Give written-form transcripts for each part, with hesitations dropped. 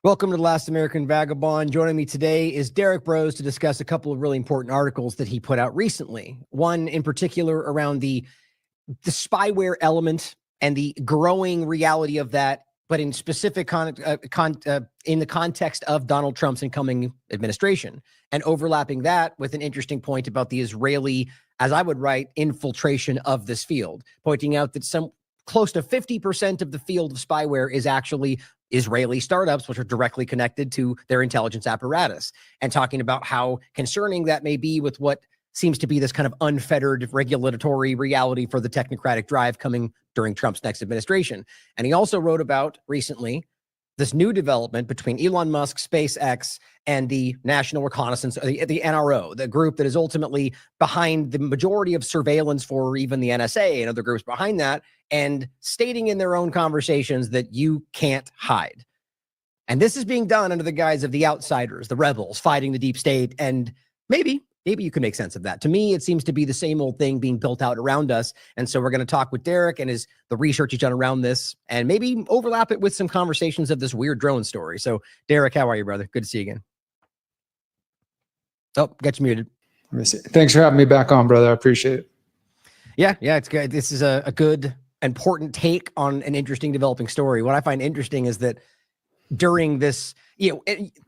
Welcome to The Last American Vagabond. Joining me today is Derrick Broze to discuss a couple of really important articles that he put out recently. One in particular around the spyware element and the growing reality of that, but in specific in the context of Donald Trump's incoming administration, and overlapping that with an interesting point about the Israeli, as I would write, infiltration of this field, pointing out that some close to 50% of the field of spyware is actually Israeli startups, which are directly connected to their intelligence apparatus, and talking about how concerning that may be with what seems to be this kind of unfettered regulatory reality for the technocratic drive coming during Trump's next administration. And he also wrote about recently this new development between Elon Musk, SpaceX, and the National Reconnaissance, the NRO, the group that is ultimately behind the majority of surveillance for even the NSA and other groups behind that, and stating in their own conversations that you can't hide. And this is being done under the guise of the outsiders, the rebels fighting the deep state. And maybe you can make sense of that. To me, it seems to be the same old thing being built out around us. And so we're going to talk with Derrick and the research he's done around this, and maybe overlap it with some conversations of this weird drone story. So Derrick, how are you, brother? Good to see you again. Oh, got you muted. Let me see. Thanks for having me back on, brother. I appreciate it. Yeah, it's good. This is a good, important take on an interesting developing story. What I find interesting is that during this,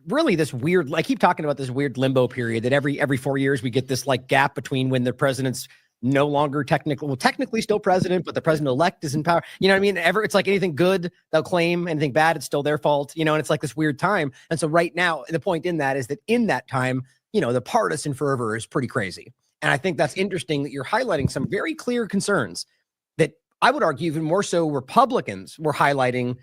really this weird, I keep talking about this weird limbo period that every 4 years we get this like gap between when the president's no longer technically still president, but the president-elect is in power. You know what I mean? It's like anything good, they'll claim, anything bad, it's still their fault, and it's like this weird time. And so right now, the point in that is that in that time, the partisan fervor is pretty crazy. And I think that's interesting that you're highlighting some very clear concerns that I would argue even more so Republicans were highlighting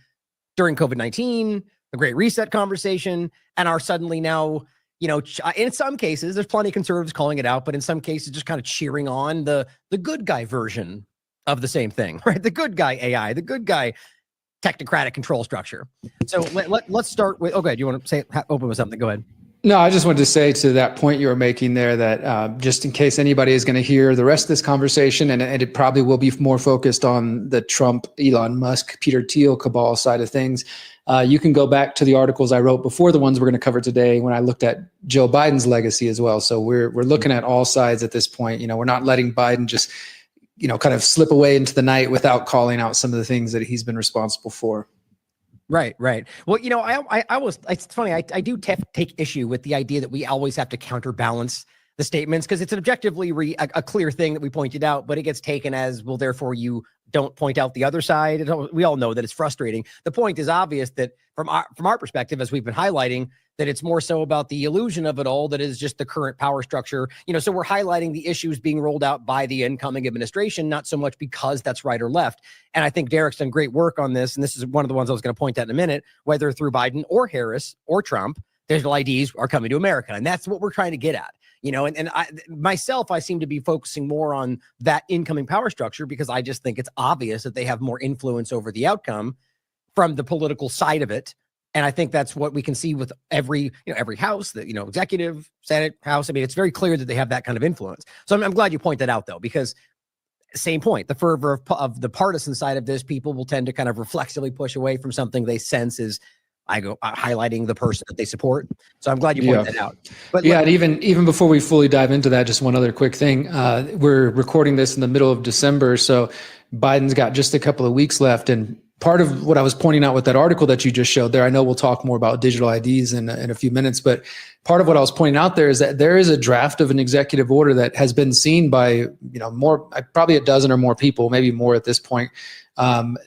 during COVID-19, the Great Reset conversation, and are suddenly now, in some cases, there's plenty of conservatives calling it out, but in some cases just kind of cheering on the good guy version of the same thing, right? The good guy AI, the good guy technocratic control structure. So let's start with, okay, do you want to open with something? Go ahead. No, I just wanted to say to that point you were making there that just in case anybody is going to hear the rest of this conversation, and it probably will be more focused on the Trump, Elon Musk, Peter Thiel cabal side of things, you can go back to the articles I wrote before the ones we're going to cover today when I looked at Joe Biden's legacy as well. So we're looking at all sides at this point. We're not letting Biden just, kind of slip away into the night without calling out some of the things that he's been responsible for. Right. Well, it's funny. I do take issue with the idea that we always have to counterbalance the statements, because it's an objectively a clear thing that we pointed out, but it gets taken as, well, therefore you don't point out the other side. We all know that it's frustrating. The point is obvious that from our perspective, as we've been highlighting, that it's more so about the illusion of it all that is just the current power structure. So we're highlighting the issues being rolled out by the incoming administration, not so much because that's right or left. And I think Derrick's done great work on this. And this is one of the ones I was going to point out in a minute, whether through Biden or Harris or Trump, digital IDs are coming to America. And that's what we're trying to get at. And I seem to be focusing more on that incoming power structure because I just think it's obvious that they have more influence over the outcome from the political side of it. And I think that's what we can see with every house, the executive, Senate, House. I mean, it's very clear that they have that kind of influence. So I'm glad you point that out, though, because same point, the fervor of the partisan side of this, people will tend to kind of reflexively push away from something they sense is highlighting the person that they support. So I'm glad you pointed that out. But and even before we fully dive into that, just one other quick thing. We're recording this in the middle of December, so Biden's got just a couple of weeks left. And part of what I was pointing out with that article that you just showed there, I know we'll talk more about digital IDs in a few minutes, but part of what I was pointing out there is that there is a draft of an executive order that has been seen by, probably a dozen or more people, maybe more at this point,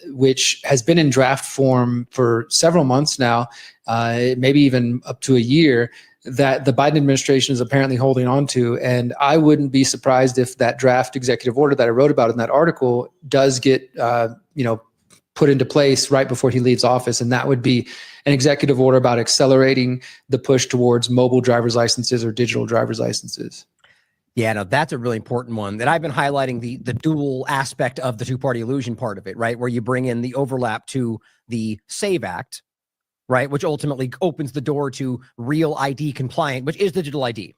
which has been in draft form for several months now, maybe even up to a year, that the Biden administration is apparently holding on to. And I wouldn't be surprised if that draft executive order that I wrote about in that article does get, put into place right before he leaves office. And that would be an executive order about accelerating the push towards mobile driver's licenses or digital driver's licenses. Yeah, no, that's a really important one that I've been highlighting, the dual aspect of the two-party illusion part of it, right? Where you bring in the overlap to the SAVE Act, right? Which ultimately opens the door to real ID compliant, which is digital ID,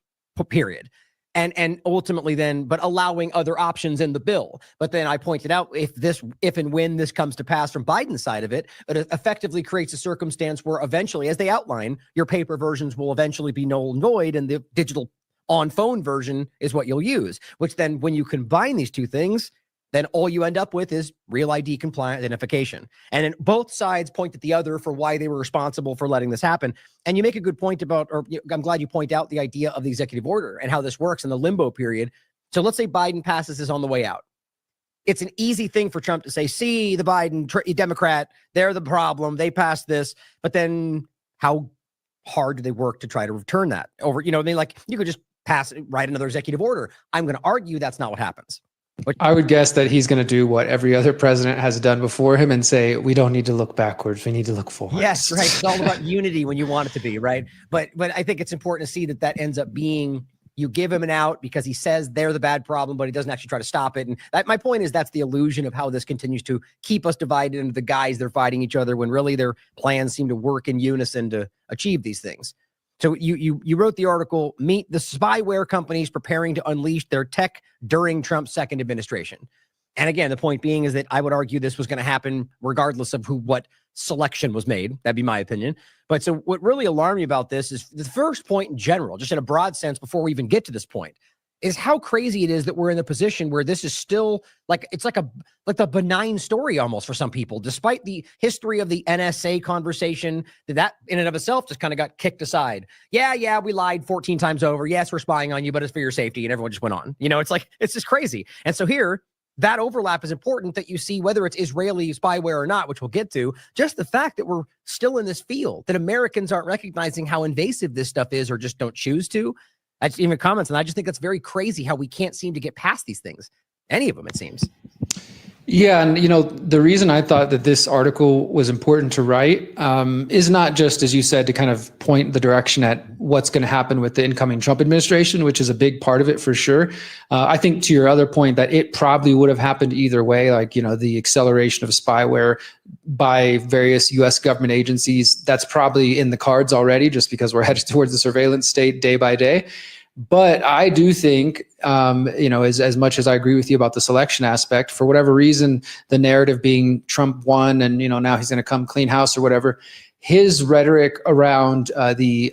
period. and ultimately then, but allowing other options in the bill. But then I pointed out, if and when this comes to pass from Biden's side of it, it effectively creates a circumstance where eventually, as they outline, your paper versions will eventually be null and void, and the digital on phone version is what you'll use, which then when you combine these two things, then all you end up with is real ID compliant identification. And then both sides point at the other for why they were responsible for letting this happen. And you make a good point about, or I'm glad you point out the idea of the executive order and how this works in the limbo period. So let's say Biden passes this on the way out. It's an easy thing for Trump to say, see, the Biden Democrat, they're the problem. They passed this. But then how hard do they work to try to return that over? You know, I mean, like you could just write another executive order. I'm going to argue that's not what happens. I would guess that he's going to do what every other president has done before him and say, we don't need to look backwards. We need to look forward. Yes, right. It's all about unity when you want it to be, right? But I think it's important to see that ends up being, you give him an out because he says they're the bad problem, but he doesn't actually try to stop it. And my point is that's the illusion of how this continues to keep us divided into the guys they're fighting each other when really their plans seem to work in unison to achieve these things. So you wrote the article, meet the spyware companies preparing to unleash their tech during Trump's second administration. And again, the point being is that I would argue this was going to happen regardless of what selection was made. That'd be my opinion. But so what really alarmed me about this is the first point in general, just in a broad sense, before we even get to this point, is how crazy it is that we're in the position where this is still like, it's like a benign story almost for some people, despite the history of the NSA conversation that in and of itself just kind of got kicked aside. Yeah, we lied 14 times over. Yes, we're spying on you, but it's for your safety. And everyone just went on. You know, it's like, it's just crazy. And so here, that overlap is important that you see whether it's Israeli spyware or not, which we'll get to. Just the fact that we're still in this field, that Americans aren't recognizing how invasive this stuff is or just don't choose to. I just even comments, and I just think it's very crazy how we can't seem to get past these things. Any of them, it seems. Yeah, and the reason I thought that this article was important to write is not just, as you said, to kind of point the direction at what's going to happen with the incoming Trump administration, which is a big part of it for sure. I think to your other point that it probably would have happened either way, like, the acceleration of spyware by various U.S. government agencies, that's probably in the cards already, just because we're headed towards the surveillance state day by day. But I do think, as much as I agree with you about the selection aspect, for whatever reason, the narrative being Trump won and, now he's going to come clean house or whatever, his rhetoric around the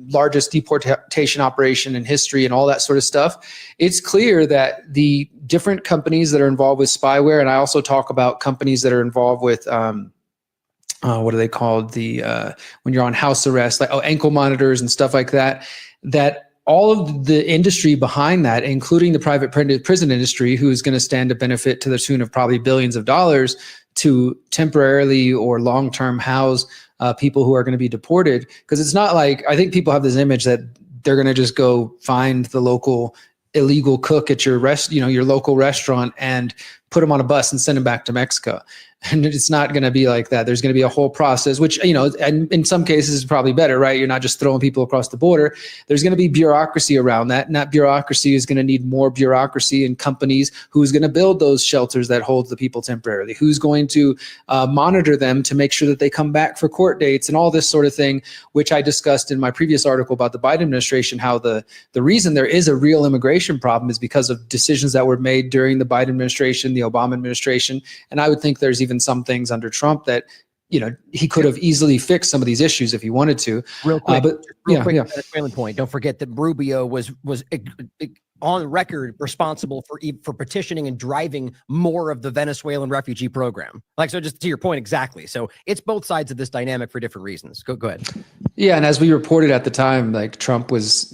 largest deportation operation in history and all that sort of stuff, it's clear that the different companies that are involved with spyware, and I also talk about companies that are involved with what are they called? When you're on house arrest, like ankle monitors and stuff like that, that all of the industry behind that, including the private prison industry, who is going to stand to benefit to the tune of probably billions of dollars to temporarily or long-term house people who are going to be deported. Because it's not like, I think people have this image that they're going to just go find the local illegal cook at your your local restaurant and put them on a bus and send them back to Mexico. And it's not going to be like that. There's going to be a whole process, which, and in some cases is probably better, right? You're not just throwing people across the border. There's going to be bureaucracy around that. And that bureaucracy is going to need more bureaucracy in companies. Who's going to build those shelters that hold the people temporarily? Who's going to monitor them to make sure that they come back for court dates and all this sort of thing, which I discussed in my previous article about the Biden administration, how the reason there is a real immigration problem is because of decisions that were made during the Biden administration, the Obama administration. And I would think there's even some things under Trump that, he could have easily fixed some of these issues if he wanted to. Real quick, Venezuelan point. Don't forget that Rubio was on record responsible for petitioning and driving more of the Venezuelan refugee program. So just to your point, exactly. So it's both sides of this dynamic for different reasons. Go ahead. Yeah, and as we reported at the time, like Trump was,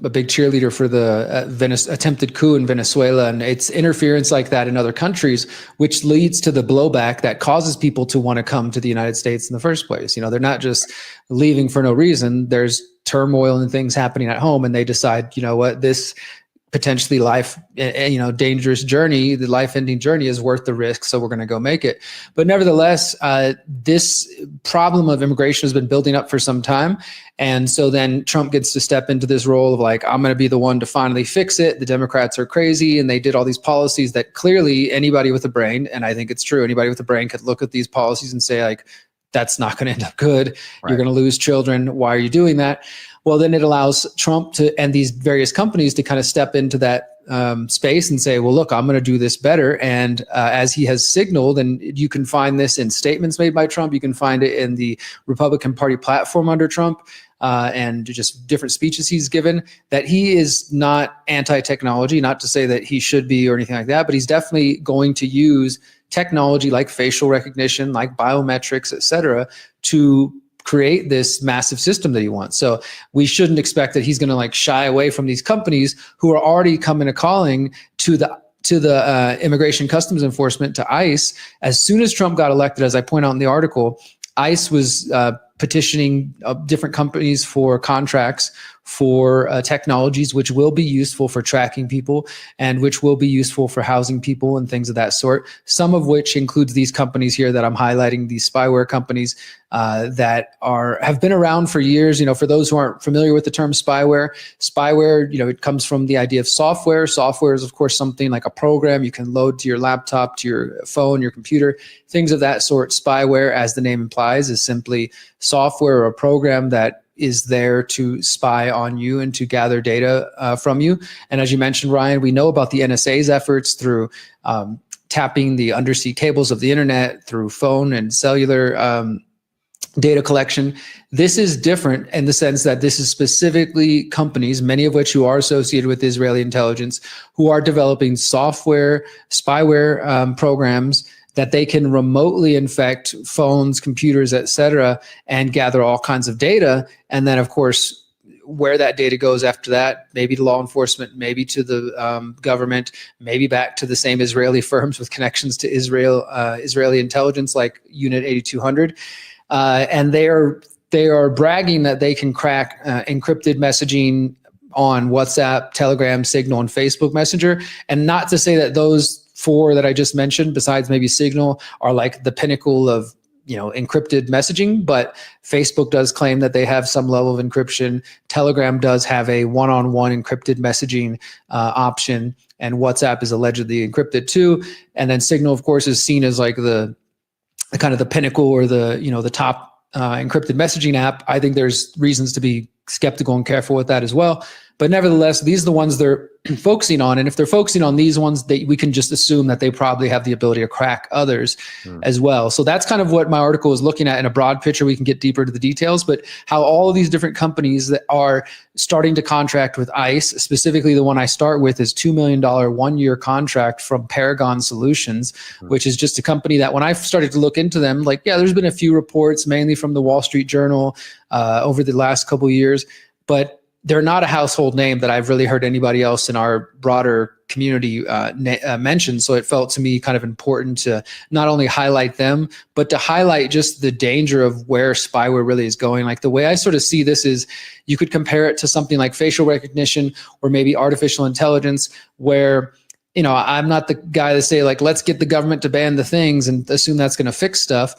a big cheerleader for the attempted coup in Venezuela, and it's interference like that in other countries, which leads to the blowback that causes people to want to come to the United States in the first place. They're not just leaving for no reason. There's turmoil and things happening at home, and they decide, this potentially dangerous journey, the life-ending journey is worth the risk, so we're going to go make it. But nevertheless, this problem of immigration has been building up for some time. And so then Trump gets to step into this role of like, I'm going to be the one to finally fix it. The Democrats are crazy, and they did all these policies that clearly anybody with a brain, and I think it's true, anybody with a brain could look at these policies and say like, that's not going to end up good. Right. You're going to lose children. Why are you doing that? Well, then it allows Trump to, and these various companies to kind of step into that space and say, well, look, I'm going to do this better. And as he has signaled, and you can find this in statements made by Trump, you can find it in the Republican Party platform under Trump, and just different speeches he's given, that he is not anti-technology, not to say that he should be or anything like that, but he's definitely going to use technology like facial recognition, like biometrics, et cetera, to create this massive system that he wants. So we shouldn't expect that he's going to like shy away from these companies who are already coming a calling to the Immigration Customs Enforcement, to ICE. As soon as Trump got elected, as I point out in the article, ICE was petitioning different companies for contracts for technologies which will be useful for tracking people and which will be useful for housing people and things of that sort. Some of which includes these companies here that I'm highlighting, these spyware companies that have been around for years. You know, for those who aren't familiar with the term spyware, you know, it comes from the idea of software. Software is, of course, something like a program you can load to your laptop, to your phone, your computer, things of that sort. Spyware, as the name implies, is simply software or a program that is there to spy on you and to gather data from you. And as you mentioned, Ryan, we know about the NSA's efforts through tapping the undersea cables of the internet, through phone and cellular data collection. This is different in the sense that this is specifically companies, many of which who are associated with Israeli intelligence, who are developing software, spyware programs that they can remotely infect phones, computers, et cetera, and gather all kinds of data. And then, of course, where that data goes after that, maybe to law enforcement, maybe to the government, maybe back to the same Israeli firms with connections to Israel, Israeli intelligence like Unit 8200. And they are bragging that they can crack encrypted messaging on WhatsApp, Telegram, Signal, and Facebook Messenger. And not to say that those four that I just mentioned, besides maybe Signal, are like the pinnacle of, you know, encrypted messaging, but Facebook does claim that they have some level of encryption. Telegram does have a one-on-one encrypted messaging option, and WhatsApp is allegedly encrypted too. And then Signal, of course, is seen as like the kind of the pinnacle or the, you know, the top encrypted messaging app. I think there's reasons to be skeptical and careful with that as well. But nevertheless, these are the ones they're focusing on. And if they're focusing on these ones, we can just assume that they probably have the ability to crack others as well. So that's kind of what my article is looking at in a broad picture. We can get deeper to the details, but how all of these different companies that are starting to contract with ICE, specifically the one I start with is $2 million 1-year contract from Paragon Solutions, which is just a company that when I started to look into them, like, yeah, there's been a few reports, mainly from the Wall Street Journal over the last couple of years, but they're not a household name that I've really heard anybody else in our broader community mention. So it felt to me kind of important to not only highlight them, but to highlight just the danger of where spyware really is going. Like the way I sort of see this is you could compare it to something like facial recognition or maybe artificial intelligence, where, you know, I'm not the guy to say like, let's get the government to ban the things and assume that's going to fix stuff.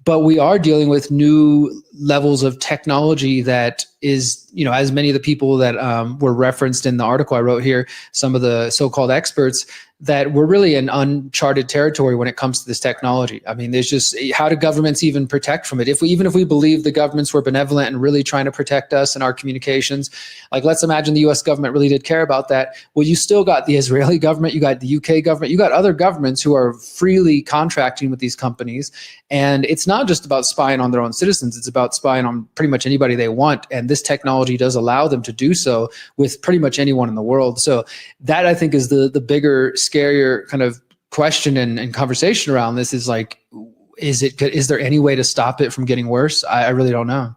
But we are dealing with new levels of technology that is, you know, as many of the people that were referenced in the article I wrote here, some of the so-called experts, that we're really in uncharted territory when it comes to this technology. I mean, there's just, how do governments even protect from it? Even if we believe the governments were benevolent and really trying to protect us and our communications, like let's imagine the US government really did care about that. Well, you still got the Israeli government, you got the UK government, you got other governments who are freely contracting with these companies. And it's not just about spying on their own citizens, it's about spying on pretty much anybody they want. And this technology does allow them to do so with pretty much anyone in the world. So that, I think, is the bigger, scarier kind of question and conversation around this is like, is there any way to stop it from getting worse? I really don't know.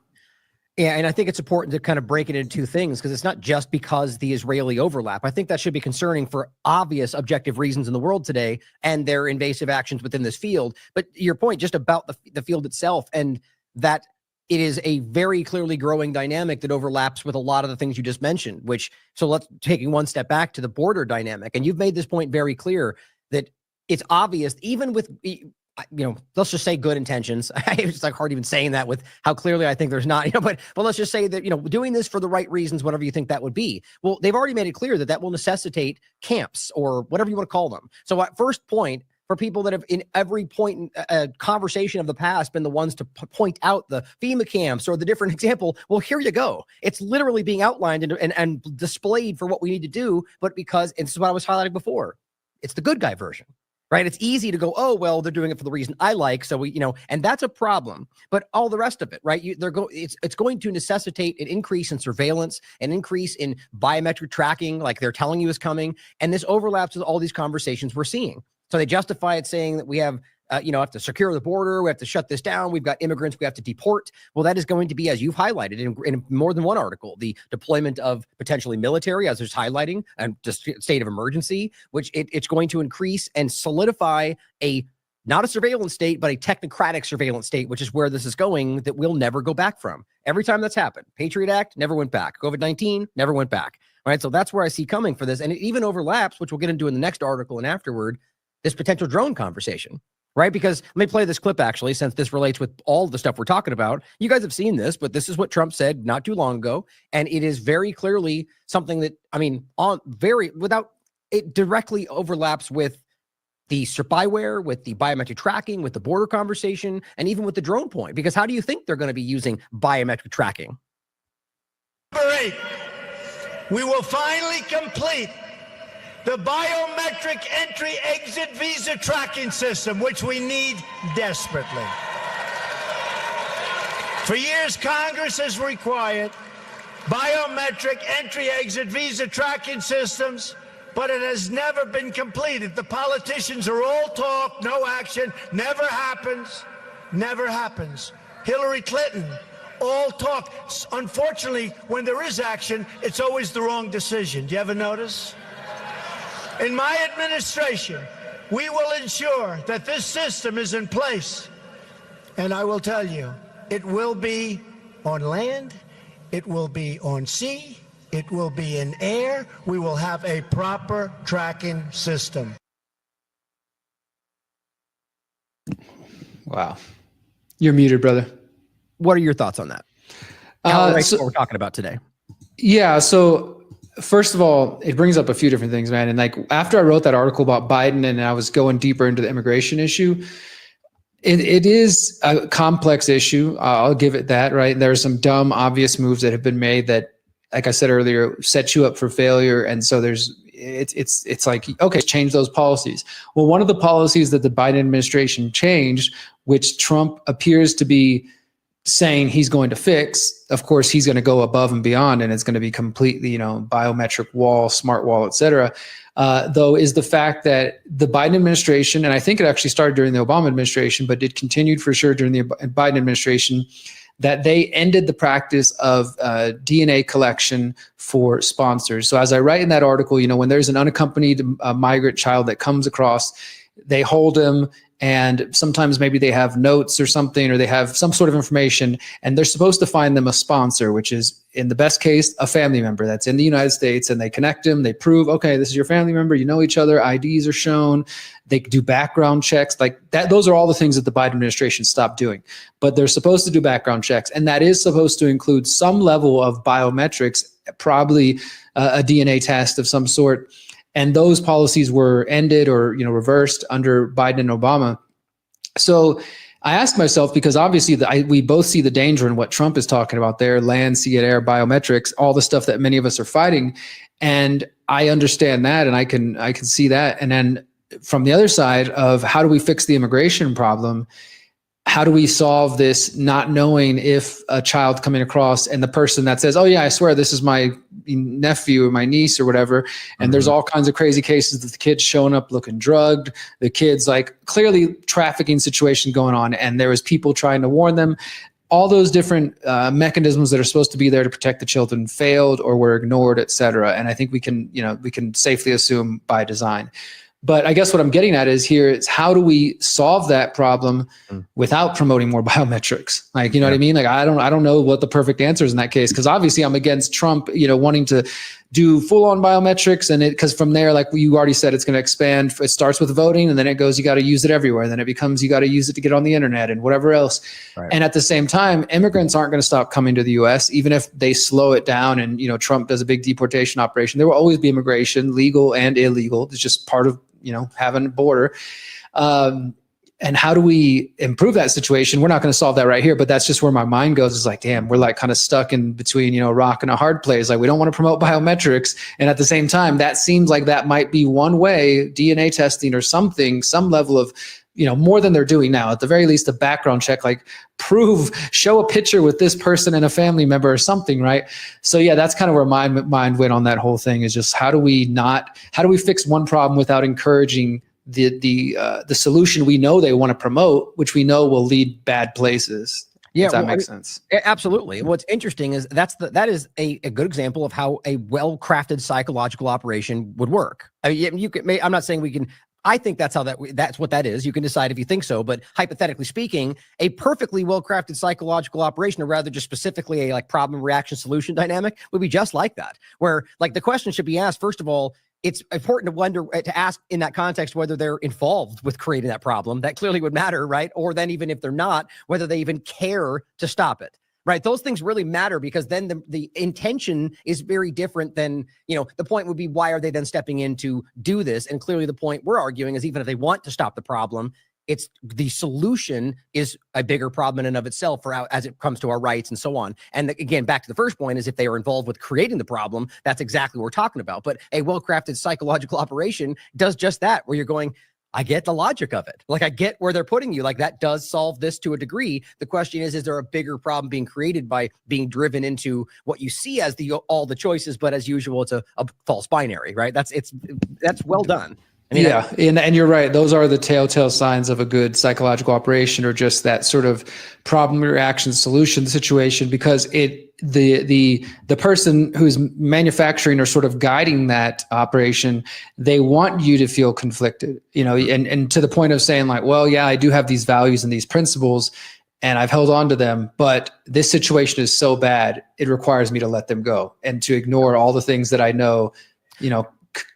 Yeah, and I think it's important to kind of break it into two things, because it's not just because the Israeli overlap. I think that should be concerning for obvious objective reasons in the world today and their invasive actions within this field. But your point just about the field itself, and that it is a very clearly growing dynamic that overlaps with a lot of the things you just mentioned, so let's taking one step back to the border dynamic. And you've made this point very clear that it's obvious, even with, you know, let's just say good intentions. It's like hard even saying that with how clearly I think there's not, you know, but let's just say that, you know, doing this for the right reasons, whatever you think that would be. Well, they've already made it clear that that will necessitate camps or whatever you want to call them. So at first point, for people that have in every point in conversation of the past been the ones to point out the FEMA camps or the different example. Well, here you go. It's literally being outlined and displayed for what we need to do. But because, and this is what I was highlighting before, it's the good guy version, right? It's easy to go, oh, well, they're doing it for the reason I like. So we, and that's a problem. But all the rest of it, right? It's going to necessitate an increase in surveillance, an increase in biometric tracking, like they're telling you is coming. And this overlaps with all these conversations we're seeing. So they justify it saying that we have, have to secure the border. We have to shut this down. We've got immigrants we have to deport. Well, that is going to be, as you've highlighted in more than one article, the deployment of potentially military, as there's highlighting, and just state of emergency, which it's going to increase and solidify not a surveillance state, but a technocratic surveillance state, which is where this is going, that we'll never go back from. Every time that's happened, Patriot Act never went back. COVID-19 never went back. All right. So that's where I see coming for this. And it even overlaps, which we'll get into in the next article and afterward, this potential drone conversation, right? Because let me play this clip actually, since this relates with all the stuff we're talking about. You guys have seen this, but this is what Trump said not too long ago. And it is very clearly something that, it directly overlaps with the spyware, with the biometric tracking, with the border conversation, and even with the drone point. Because how do you think they're going to be using biometric tracking? Number 8, we will finally complete the biometric entry-exit visa tracking system, which we need desperately. For years, Congress has required biometric entry-exit visa tracking systems, but it has never been completed. The politicians are all talk, no action, never happens, never happens. Hillary Clinton, all talk. Unfortunately, when there is action, it's always the wrong decision. Do you ever notice? In my administration, we will ensure that this system is in place. And I will tell you, it will be on land, it will be on sea, it will be in air. We will have a proper tracking system. Wow. You're muted, brother. What are your thoughts on that? What we're talking about today. Yeah. So first of all, it brings up a few different things, man. And like after I wrote that article about Biden and I was going deeper into the immigration issue, it is a complex issue. I'll give it that, right? There are some dumb, obvious moves that have been made that, like I said earlier, set you up for failure. And so it's like, okay, change those policies. Well, one of the policies that the Biden administration changed, which Trump appears to be saying he's going to fix, of course, he's going to go above and beyond, and it's going to be completely, biometric wall, smart wall, et cetera, though, is the fact that the Biden administration, and I think it actually started during the Obama administration, but it continued for sure during the Biden administration, that they ended the practice of DNA collection for sponsors. So as I write in that article, when there's an unaccompanied migrant child that comes across, they hold him, and sometimes maybe they have notes or something, or they have some sort of information, and they're supposed to find them a sponsor, which is, in the best case, a family member that's in the United States, and they connect them, they prove, okay, this is your family member, you know each other, IDs are shown, they do background checks, like that. Those are all the things that the Biden administration stopped doing, but they're supposed to do background checks, and that is supposed to include some level of biometrics, probably a DNA test of some sort. And those policies were ended or reversed under Biden and Obama. So I asked myself, because obviously we both see the danger in what Trump is talking about there, land, sea, and air, biometrics, all the stuff that many of us are fighting. And I understand that, and I can see that. And then from the other side of how do we fix the immigration problem? How do we solve this not knowing if a child coming across and the person that says, oh yeah, I swear this is my nephew or my niece or whatever. And there's all kinds of crazy cases that the kid's showing up looking drugged. The kid's like clearly trafficking situation going on. And there was people trying to warn them. All those different mechanisms that are supposed to be there to protect the children failed or were ignored, et cetera. And I think we can safely assume by design. But I guess what I'm getting at is how do we solve that problem without promoting more biometrics? Like, what I mean? Like, I don't know what the perfect answer is in that case, because obviously I'm against Trump, wanting to do full on biometrics, and because from there, like you already said, it's going to expand. It starts with voting, and then it goes, you got to use it everywhere. Then it becomes, you got to use it to get on the internet and whatever else. Right. And at the same time, immigrants aren't going to stop coming to the U.S. even if they slow it down. And Trump does a big deportation operation. There will always be immigration, legal and illegal. It's just part of having a border. And how do we improve that situation? We're not going to solve that right here, but that's just where my mind goes. It's like, damn, we're like kind of stuck in between, a rock and a hard place. Like, we don't want to promote biometrics. And at the same time, that seems like that might be one way, DNA testing or something, some level of, more than they're doing now, at the very least, a background check, like show a picture with this person and a family member or something. Right. So yeah, that's kind of where my mind went on that whole thing, is just how do we fix one problem without encouraging the solution we know they want to promote, which we know will lead bad places. Yeah, that makes sense. Absolutely. What's interesting is that is a good example of how a well-crafted psychological operation would work. I mean, I'm not saying we can. I think that's that's what that is. You can decide if you think so, but hypothetically speaking, a perfectly well-crafted psychological operation, or rather just specifically a problem reaction solution dynamic, would be just like that, where the question should be asked, first of all, it's important to ask in that context whether they're involved with creating that problem. That clearly would matter, right? Or then even if they're not, whether they even care to stop it, right? Those things really matter, because then the intention is very different than, the point would be, why are they then stepping in to do this? And clearly the point we're arguing is, even if they want to stop the problem, it's the solution is a bigger problem in and of itself as it comes to our rights and so on. And again, back to the first point, is if they are involved with creating the problem, that's exactly what we're talking about. But a well-crafted psychological operation does just that, where you're going, I get the logic of it. Like, I get where they're putting you. Like, that does solve this to a degree. The question is there a bigger problem being created by being driven into what you see as all the choices, but as usual, it's a false binary, right? That's well done. I mean, yeah, and you're right. Those are the telltale signs of a good psychological operation, or just that sort of problem reaction solution situation, because the person who's manufacturing or sort of guiding that operation, they want you to feel conflicted, and to the point of saying like, well, yeah, I do have these values and these principles, and I've held on to them, but this situation is so bad, it requires me to let them go and to ignore all the things that I know,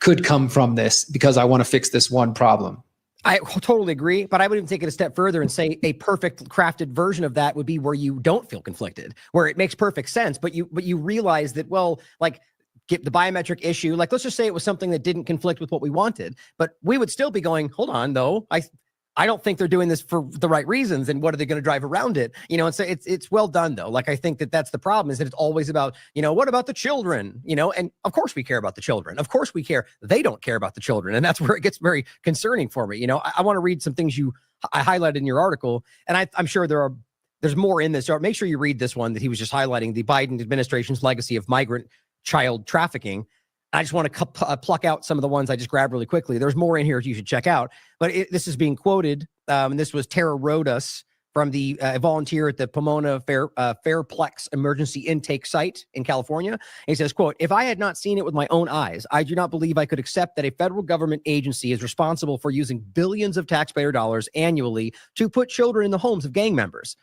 could come from this, because I want to fix this one problem. I totally agree, but I would even take it a step further and say a perfect crafted version of that would be where you don't feel conflicted, where it makes perfect sense, but you realize that, well, get the biometric issue. Like, let's just say it was something that didn't conflict with what we wanted, but we would still be going, hold on, though. I don't think they're doing this for the right reasons, and what are they going to drive around it? And so it's well done, though. Like, I think that's the problem, is that it's always about, what about the children? And of course we care about the children. Of course we care. They don't care about the children. And that's where it gets very concerning for me. I want to read some things I highlighted in your article, and I'm sure there's more in this. So make sure you read this one that he was just highlighting, the Biden administration's legacy of migrant child trafficking. I just want to pluck out some of the ones I just grabbed really quickly. There's more in here you should check out, but this is being quoted. And this was Tara Rodas from a volunteer at the Pomona Fairplex Emergency Intake Site in California. And he says, quote, "If I had not seen it with my own eyes, I do not believe I could accept that a federal government agency is responsible for using billions of taxpayer dollars annually to put children in the homes of gang members.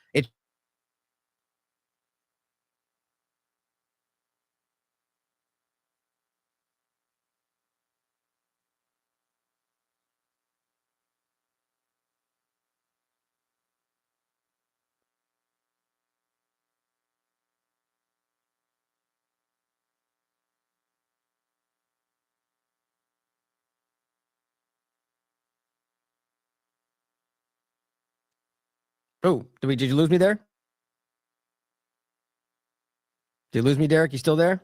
Oh, did you lose me there? Did you lose me, Derek? You still there?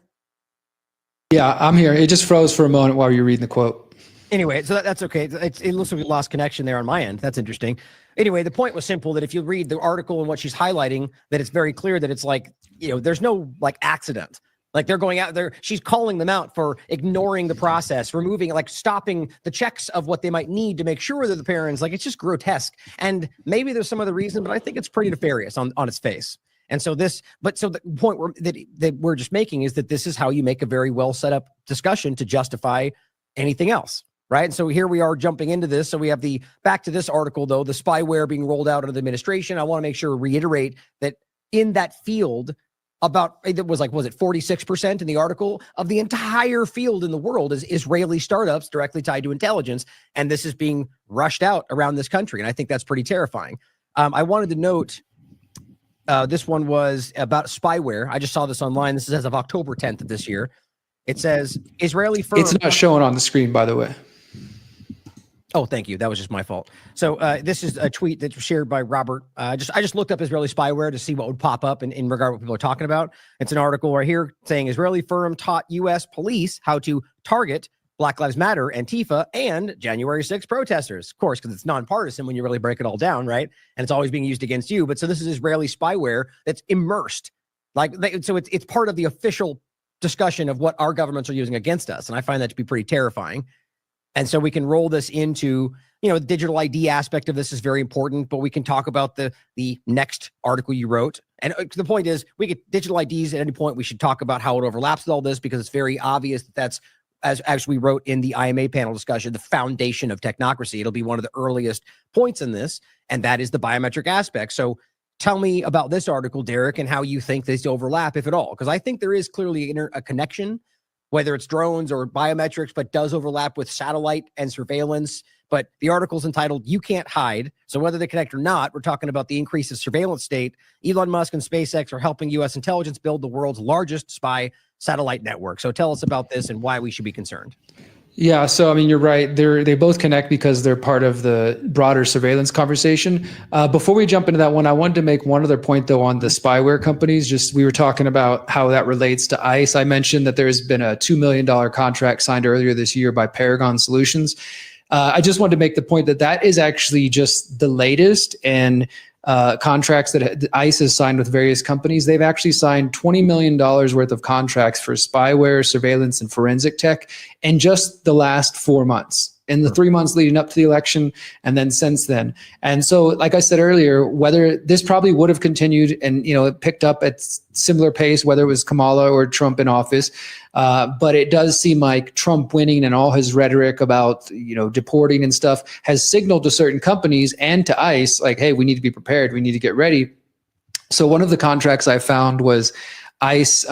Yeah, I'm here. It just froze for a moment while you were reading the quote. Anyway, so that's okay. It looks like we lost connection there on my end. That's interesting. Anyway, the point was simple, that if you read the article and what she's highlighting, that it's very clear that it's like, there's no accident. Like, they're going out there, she's calling them out for ignoring the process, removing, stopping the checks of what they might need to make sure that the parents, it's just grotesque. And maybe there's some other reason, but I think it's pretty nefarious on its face. And so the point that we're just making is that this is how you make a very well set up discussion to justify anything else. Right. And so here we are jumping into this. So we have back to this article, though, the spyware being rolled out under the administration. I want to make sure to reiterate that in that field, it was 46% in the article of the entire field in the world is Israeli startups directly tied to intelligence. And this is being rushed out around this country. And I think that's pretty terrifying. I wanted to note this one was about spyware. I just saw this online. This is as of October 10th of this year. It says Israeli firm. It's not showing on the screen, by the way. Oh, thank you. That was just my fault. So this is a tweet that was shared by Robert. I just looked up Israeli spyware to see what would pop up in regard to what people are talking about. It's an article right here saying Israeli firm taught U.S. police how to target Black Lives Matter, Antifa, and January 6th protesters. Of course, because it's nonpartisan when you really break it all down, right? And it's always being used against you. But so this is Israeli spyware that's immersed. So it's part of the official discussion of what our governments are using against us. And I find that to be pretty terrifying. And so we can roll this into, the digital ID aspect of this is very important, but we can talk about the next article you wrote. And the point is, we get digital IDs at any point. We should talk about how it overlaps with all this, because it's very obvious that that's, as we wrote in the IMA panel discussion, the foundation of technocracy. It'll be one of the earliest points in this, and that is the biometric aspect. So tell me about this article, Derrick, and how you think these overlap, if at all, because I think there is clearly a connection, whether it's drones or biometrics, but does overlap with satellite and surveillance. But the article's entitled, "You Can't Hide." So whether they connect or not, we're talking about the increase of surveillance state. Elon Musk and SpaceX are helping U.S. intelligence build the world's largest spy satellite network. So tell us about this and why we should be concerned. Yeah, so I mean, you're right. They both connect because they're part of the broader surveillance conversation. Before we jump into that one, I wanted to make one other point, though, on the spyware companies. Just we were talking about how that relates to ICE. I mentioned that there's been a $2 million contract signed earlier this year by Paragon Solutions. I just wanted to make the point that that is actually just the latest and contracts that ICE has signed with various companies. They've actually signed $20 million worth of contracts for spyware, surveillance, and forensic tech in just the last 4 months, in the 3 months leading up to the election, and then since then. And so, like I said earlier, whether this probably would have continued and, it picked up at similar pace, whether it was Kamala or Trump in office. But it does seem like Trump winning and all his rhetoric about, deporting and stuff has signaled to certain companies and to ICE, like, hey, we need to be prepared. We need to get ready. So one of the contracts I found was ICE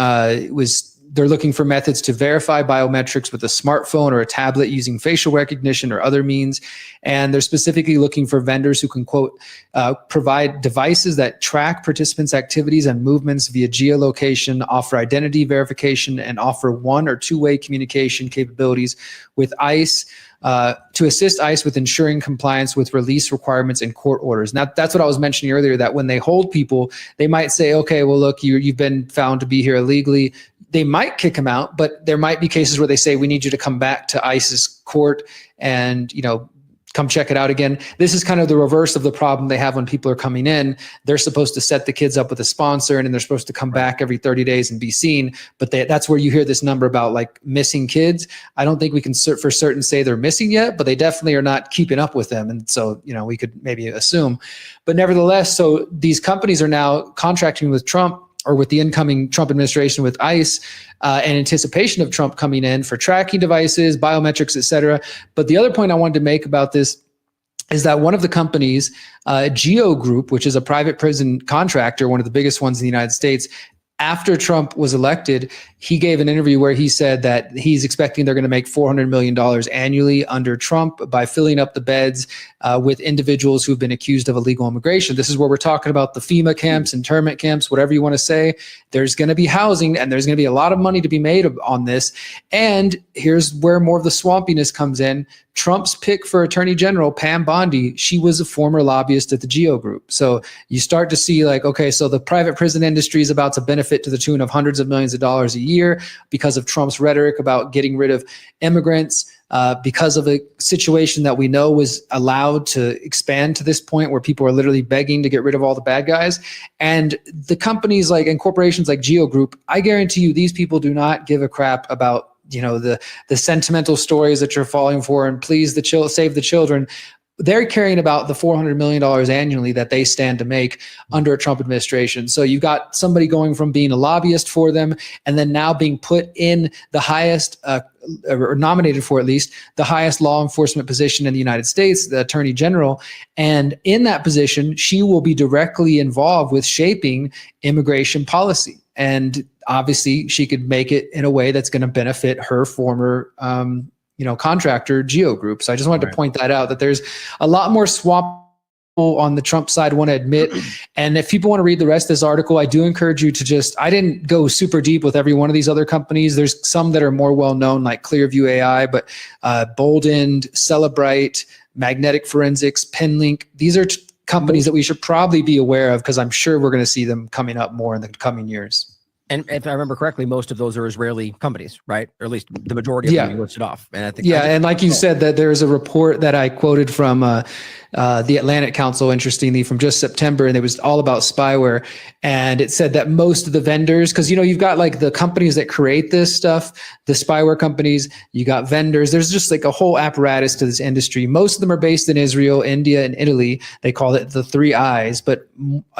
they're looking for methods to verify biometrics with a smartphone or a tablet using facial recognition or other means. And they're specifically looking for vendors who can, quote, provide devices that track participants' activities and movements via geolocation, offer identity verification, and offer one or two-way communication capabilities with ICE to assist ICE with ensuring compliance with release requirements and court orders. Now, that's what I was mentioning earlier, that when they hold people, they might say, okay, well, look, you've been found to be here illegally. They might kick them out, but there might be cases where they say, we need you to come back to ICE's court and, come check it out again. This is kind of the reverse of the problem they have when people are coming in. They're supposed to set the kids up with a sponsor, and then they're supposed to come back every 30 days and be seen. But that's where you hear this number about like missing kids. I don't think we can for certain say they're missing yet, but they definitely are not keeping up with them. And so, we could maybe assume. But nevertheless, so these companies are now contracting with Trump, or with the incoming Trump administration, with ICE, in anticipation of Trump coming in for tracking devices, biometrics, et cetera. But the other point I wanted to make about this is that one of the companies, Geo Group, which is a private prison contractor, one of the biggest ones in the United States, after Trump was elected, he gave an interview where he said that he's expecting they're going to make $400 million annually under Trump by filling up the beds with individuals who've been accused of illegal immigration. This is where we're talking about the FEMA camps, internment camps, whatever you want to say. There's going to be housing, and there's going to be a lot of money to be made on this. And here's where more of the swampiness comes in. Trump's pick for Attorney General, Pam Bondi, she was a former lobbyist at the Geo Group. So you start to see like, okay, so the private prison industry is about to benefit to the tune of hundreds of millions of dollars a year because of Trump's rhetoric about getting rid of immigrants, because of a situation that we know was allowed to expand to this point where people are literally begging to get rid of all the bad guys. And the companies and corporations like Geo Group, I guarantee you these people do not give a crap about the sentimental stories that you're falling for and please save the children. They're caring about the $400 million annually that they stand to make under a Trump administration. So you've got somebody going from being a lobbyist for them and then now being put in the highest, or nominated for at least, the highest law enforcement position in the United States, the Attorney General. And in that position, she will be directly involved with shaping immigration policy. And obviously, she could make it in a way that's going to benefit her former contractor, Geo Group. So I just wanted to point that out, that there's a lot more swamp on the Trump side want to admit. And if people want to read the rest of this article, I do encourage you to I didn't go super deep with every one of these other companies. There's some that are more well-known, like Clearview AI, but Boldend, Cellebrite, Magnetic Forensics, Penlink. These are companies that we should probably be aware of, because I'm sure we're going to see them coming up more in the coming years. And if I remember correctly, most of those are Israeli companies, right? Or at least the majority of them you listed off. And I think, and like you said, that there's a report that I quoted from the Atlantic Council, interestingly, from just September, and it was all about spyware. And it said that most of the vendors, because you've got like the companies that create this stuff, the spyware companies, you got vendors. There's just like a whole apparatus to this industry. Most of them are based in Israel, India, and Italy. They call it the 3 Eyes, but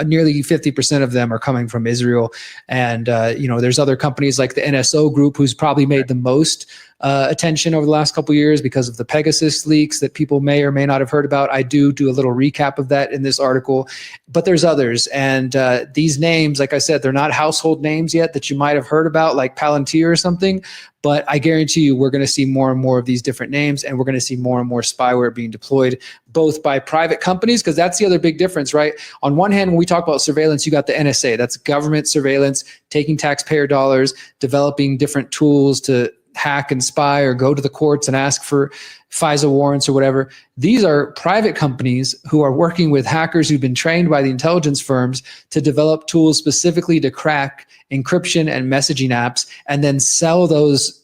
nearly 50% of them are coming from Israel. And there's other companies like the NSO Group, who's probably made the most attention over the last couple of years because of the Pegasus leaks that people may or may not have heard about. I do a little recap of that in this article, but there's others. And these names, like I said, they're not household names yet that you might have heard about, like Palantir or something. But I guarantee you, we're going to see more and more of these different names, and we're going to see more and more spyware being deployed, both by private companies, because that's the other big difference, right? On one hand, when we talk about surveillance, you got the NSA, that's government surveillance, taking taxpayer dollars, developing different tools to hack and spy or go to the courts and ask for FISA warrants or whatever. These are private companies who are working with hackers who've been trained by the intelligence firms to develop tools specifically to crack encryption and messaging apps, and then sell those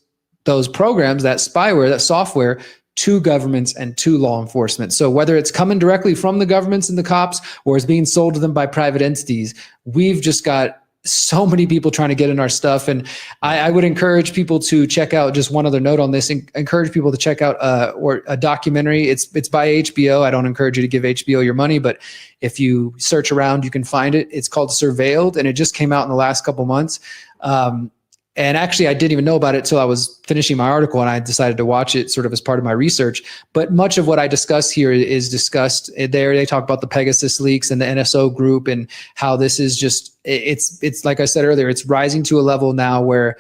programs, that spyware, that software, to governments and to law enforcement. So whether it's coming directly from the governments and the cops, or it's being sold to them by private entities, we've just got so many people trying to get in our stuff. And I would encourage people to check out, just one other note on this, encourage people to check out a documentary. It's by HBO. I don't encourage you to give HBO your money, but if you search around, you can find it. It's called Surveilled, and it just came out in the last couple months. And actually, I didn't even know about it till I was finishing my article, and I decided to watch it sort of as part of my research. But much of what I discuss here is discussed there. They talk about the Pegasus leaks and the NSO Group, and how this is just, it's like I said earlier, it's rising to a level now where,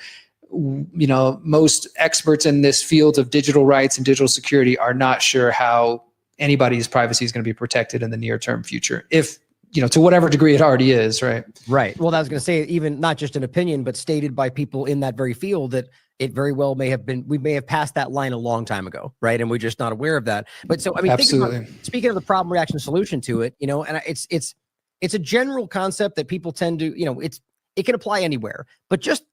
most experts in this field of digital rights and digital security are not sure how anybody's privacy is going to be protected in the near-term future, if to whatever degree it already is, right? Right. Well, I was going to say, even not just an opinion, but stated by people in that very field, that it very well may have been, we may have passed that line a long time ago, right? And we're just not aware of that. But so, I mean, absolutely. Speaking of the problem, reaction, solution to it, and it's a general concept that people tend to, it can apply anywhere, but just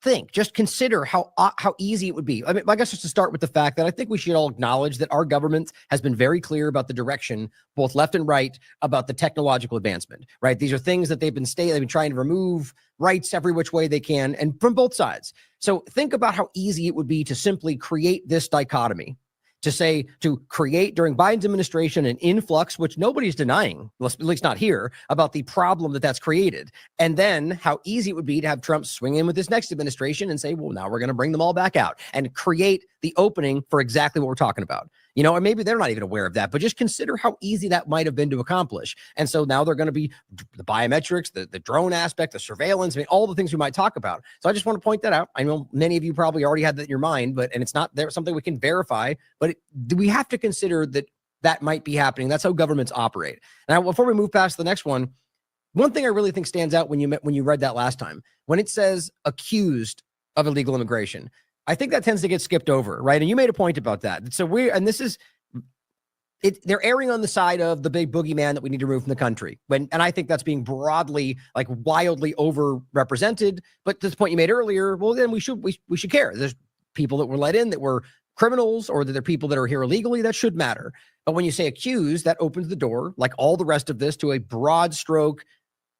consider how easy it would be. I mean, I guess just to start with the fact that I think we should all acknowledge that our government has been very clear about the direction, both left and right, about the technological advancement, right? These are things that they've been trying to remove rights every which way they can, and from both sides. So think about how easy it would be to simply create this dichotomy, to create during Biden's administration an influx, which nobody's denying, at least not here, about the problem that's created. And then how easy it would be to have Trump swing in with this next administration and say, well, now we're going to bring them all back out and create the opening for exactly what we're talking about. Or maybe they're not even aware of that, but just consider how easy that might have been to accomplish. And so now they're going to be the biometrics, the drone aspect, the surveillance, all the things we might talk about. So I just want to point that out. I know many of you probably already had that in your mind, and it's not there, something we can verify, but we have to consider that might be happening. That's how governments operate. Now, before we move past the next one thing I really think stands out when you read that last time, when it says accused of illegal immigration, I think that tends to get skipped over, right? And you made a point about that. So they're erring on the side of the big boogeyman that we need to remove from the country. And I think that's being broadly, like, wildly overrepresented. But to the point you made earlier, well, then we should care. There's people that were let in that were criminals, or that they're people that are here illegally. That should matter. But when you say accused, that opens the door, like all the rest of this, to a broad stroke,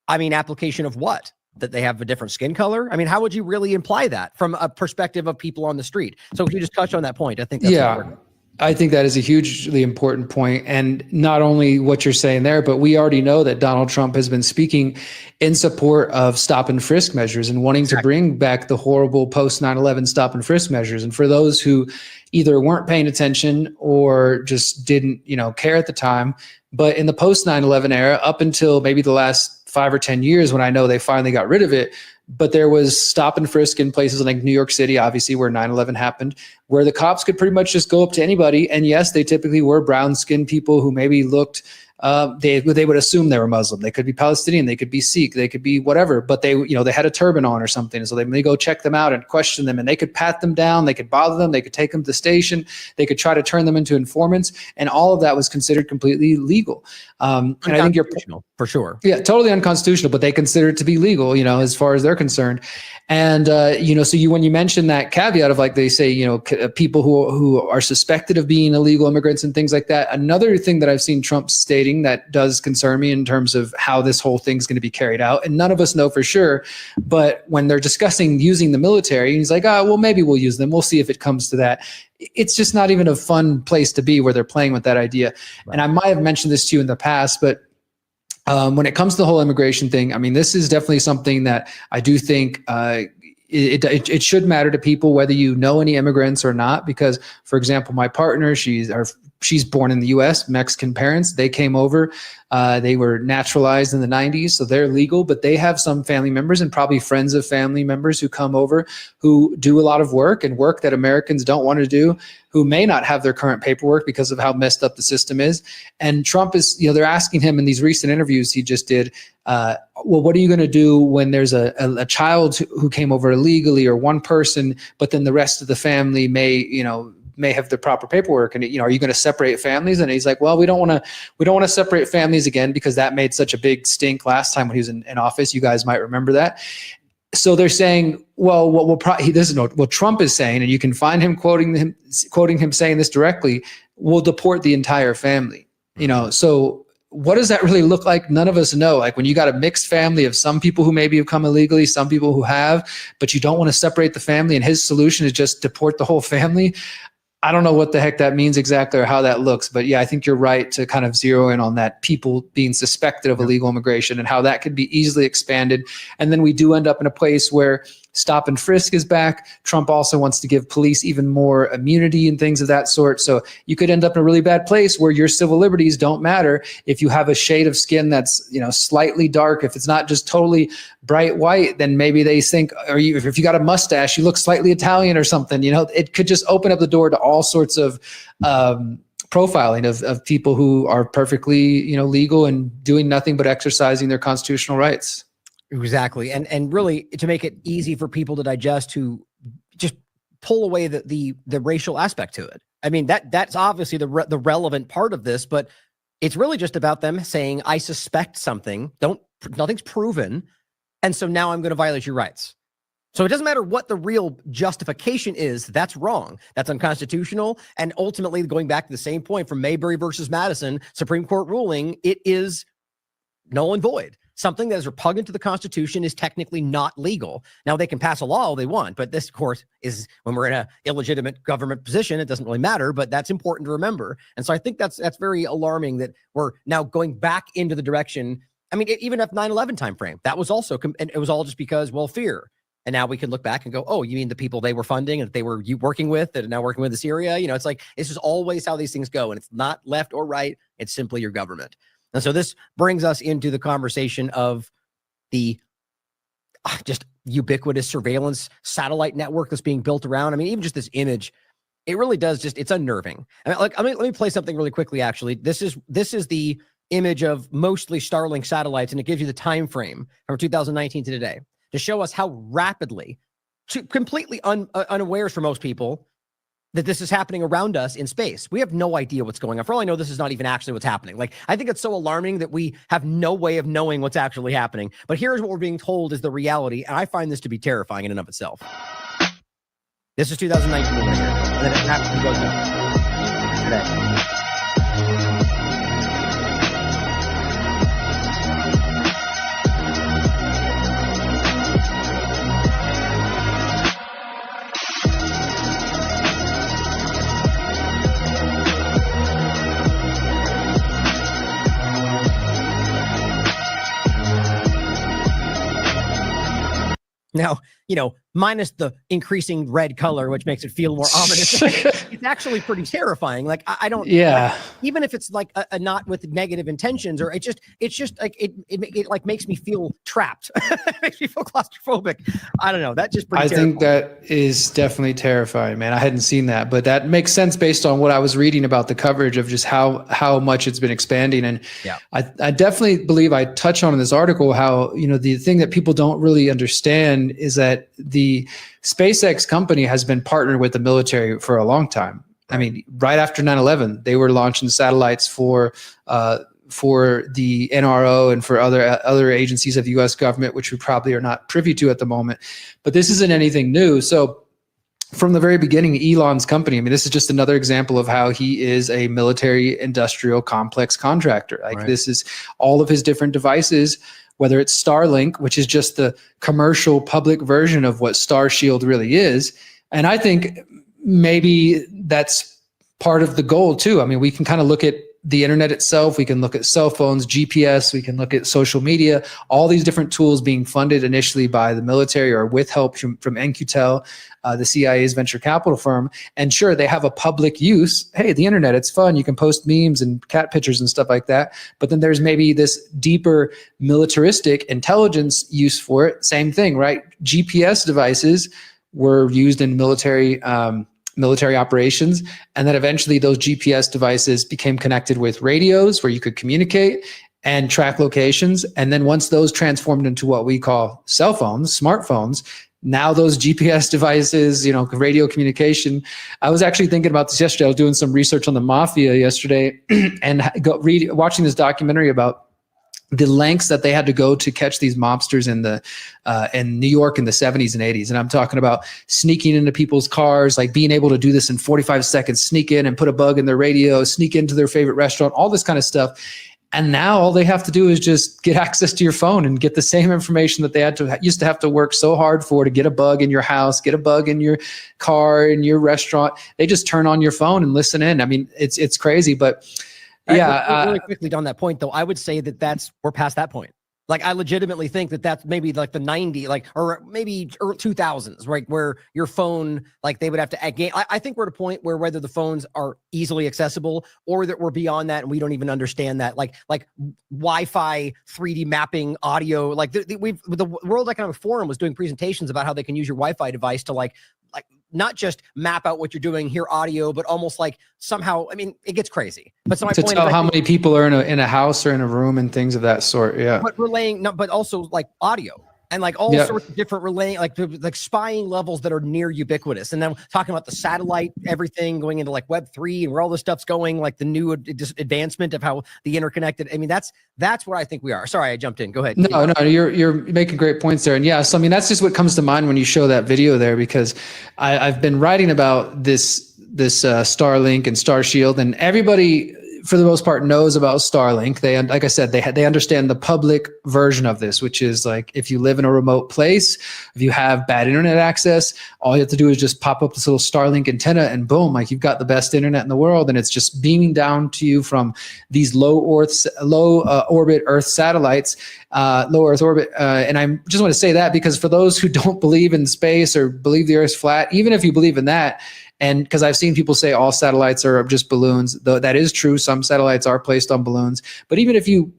application of what? That they have a different skin color? I mean, how would you really imply that from a perspective of people on the street? So if you just touch on that point, I think that's important. I think that is a hugely important point. And not only what you're saying there, but we already know that Donald Trump has been speaking in support of stop and frisk measures and wanting to bring back the horrible post 9/11 stop and frisk measures. And for those who either weren't paying attention or just didn't, care at the time, but in the post 9/11 era, up until maybe the last 5 or 10 years, when I know they finally got rid of it, but there was stop and frisk in places like New York City, obviously, where 9/11 happened, where the cops could pretty much just go up to anybody. And yes, they typically were brown-skinned people who maybe looked they would assume they were Muslim. They could be Palestinian, they could be Sikh, they could be whatever, but they, you know, they had a turban on or something. So they may go check them out and question them, and they could pat them down, they could bother them, they could take them to the station, they could try to turn them into informants, and all of that was considered completely legal. And I think you're for sure. Yeah, totally unconstitutional, but they consider it to be legal, you know, as far as they're concerned. And, you know, so when you mention that caveat of, like, they say, you know, people who are suspected of being illegal immigrants and things like that. Another thing that I've seen Trump stating that does concern me in terms of how this whole thing's going to be carried out. And none of us know for sure, but when they're discussing using the military, he's like, oh, well, maybe we'll use them. We'll see if it comes to that. It's just not even a fun place to be where they're playing with that idea. Right. And I might have mentioned this to you in the past, but when it comes to the whole immigration thing, I mean, this is definitely something that I do think it should matter to people, whether you know any immigrants or not. Because, for example, my partner, she's born in the U.S., Mexican parents. They came over. They were naturalized in the 90s, so they're legal, but they have some family members and probably friends of family members who come over who do a lot of work and work that Americans don't want to do, who may not have their current paperwork because of how messed up the system is. And Trump is, you know, they're asking him in these recent interviews he just did, well, what are you going to do when there's a child who came over illegally, or one person, but then the rest of the family may have the proper paperwork, and, you know, are you going to separate families? And he's like, well, we don't want to separate families again, because that made such a big stink last time when he was in office. You guys might remember that. So they're saying, well, he doesn't know what Trump is saying, and you can find him quoting him saying this directly. We'll deport the entire family. You know, so what does that really look like? None of us know. Like, when you got a mixed family of some people who maybe have come illegally, some people who have, but you don't want to separate the family, and his solution is just deport the whole family. I don't know what the heck that means exactly or how that looks, but yeah, I think you're right to kind of zero in on that, people being suspected of illegal immigration and how that could be easily expanded. And then we do end up in a place where stop and frisk is back. Trump also wants to give police even more immunity and things of that sort. So you could end up in a really bad place where your civil liberties don't matter if you have a shade of skin that's, you know, slightly dark. If it's not just totally bright white, then maybe they think, or if you got a mustache, you look slightly Italian or something. You know, it could just open up the door to all sorts of profiling of people who are perfectly, you know, legal and doing nothing but exercising their constitutional rights. Exactly. And really, to make it easy for people to digest, to just pull away the racial aspect to it. I mean, that's obviously the relevant part of this, but it's really just about them saying, I suspect something, nothing's proven, and so now I'm going to violate your rights. So it doesn't matter what the real justification is, that's wrong. That's unconstitutional. And ultimately, going back to the same point from Mayberry versus Madison, Supreme Court ruling, it is null and void. Something that is repugnant to the Constitution is technically not legal. Now, they can pass a law all they want, but this, of course, is when we're in an illegitimate government position, it doesn't really matter, but that's important to remember. And so I think that's very alarming that we're now going back into the direction. I mean, even at 9/11 timeframe, that was also, and it was all just because, well, fear. And now we can look back and go, oh, you mean the people they were funding and that they were working with that are now working with Syria? You know, it's like, this is always how these things go. And it's not left or right. It's simply your government. And so this brings us into the conversation of the just ubiquitous surveillance satellite network that's being built around. I mean, even just this image, it really does it's unnerving. I mean, like, let me play something really quickly, actually. This is the image of mostly Starlink satellites, and it gives you the time frame from 2019 to today to show us how rapidly, completely unawares for most people, that this is happening around us in space. We have no idea what's going on. For all I know, this is not even actually what's happening. Like, I think it's so alarming that we have no way of knowing what's actually happening. But here's what we're being told is the reality. And I find this to be terrifying in and of itself. This is 2019 right here. And then it happens to go today. Now, minus the increasing red color, which makes it feel more ominous. It's actually pretty terrifying. Like I don't, like, even if it's like a not with negative intentions, or it's just like it like makes me feel trapped. It makes me feel claustrophobic. I don't know. That just pretty terrifying. Think that is definitely terrifying, man. I hadn't seen that, but that makes sense based on what I was reading about the coverage of just how much it's been expanding. And I definitely believe I touch on in this article how, the thing that people don't really understand is that the SpaceX company has been partnered with the military for a long time. I mean, right after 9/11, they were launching satellites for the NRO and for other agencies of the U.S. government, which we probably are not privy to at the moment. But this isn't anything new. So from the very beginning, Elon's company, I mean, this is just another example of how he is a military industrial complex contractor. Like this is all of his different devices, whether it's Starlink, which is just the commercial public version of what Starshield really is. And I think maybe that's part of the goal too. I mean, we can kind of look at the internet itself. We can look at cell phones, GPS, we can look at social media, all these different tools being funded initially by the military or with help from NQTEL, the CIA's venture capital firm. And sure, they have a public use. Hey, the internet, it's fun. You can post memes and cat pictures and stuff like that. But then there's maybe this deeper militaristic intelligence use for it. Same thing, right? GPS devices were used in military operations. And then eventually those GPS devices became connected with radios where you could communicate and track locations. And then once those transformed into what we call cell phones, smartphones, now those GPS devices, radio communication. I was actually thinking about this yesterday. I was doing some research on the mafia yesterday and watching this documentary about the lengths that they had to go to catch these mobsters in New York in the 70s and 80s. And I'm talking about sneaking into people's cars, like being able to do this in 45 seconds, sneak in and put a bug in their radio, sneak into their favorite restaurant, all this kind of stuff. And now all they have to do is just get access to your phone and get the same information that they used to have to work so hard for to get a bug in your house, get a bug in your car, in your restaurant. They just turn on your phone and listen in. I mean, it's crazy, but really quickly on that point though, I would say that we're past that point. Like I legitimately think that's maybe like the 90s, or maybe early 2000s, right? Where your phone, like they would have to again. I think we're at a point where whether the phones are easily accessible or that we're beyond that and we don't even understand that, like Wi-Fi 3D mapping audio. Like the World Economic Forum was doing presentations about how they can use your Wi-Fi device to like not just map out what you're doing, hear audio, but almost like somehow, I mean, it gets crazy. But so my point tell how many people are in a house or in a room and things of that sort. Yeah. But but also like audio and like all sorts of different relaying, like spying levels that are near ubiquitous. And then talking about the satellite, everything going into like Web3 and where all this stuff's going, like the new advancement of how the interconnected. I mean, that's where I think we are. Sorry, I jumped in. Go ahead. No, you're making great points there. And yeah, so I mean, that's just what comes to mind when you show that video there, because I've been writing about this Starlink and Starshield, and everybody for the most part knows about Starlink. Like I said, they understand the public version of this, which is like, if you live in a remote place, if you have bad internet access, all you have to do is just pop up this little Starlink antenna and boom, like you've got the best internet in the world. And it's just beaming down to you from these low orbit Earth satellites, low Earth orbit. And I just want to say that because for those who don't believe in space or believe the Earth's flat, even if you believe in that, and because I've seen people say all satellites are just balloons, though that is true. Some satellites are placed on balloons. But even if you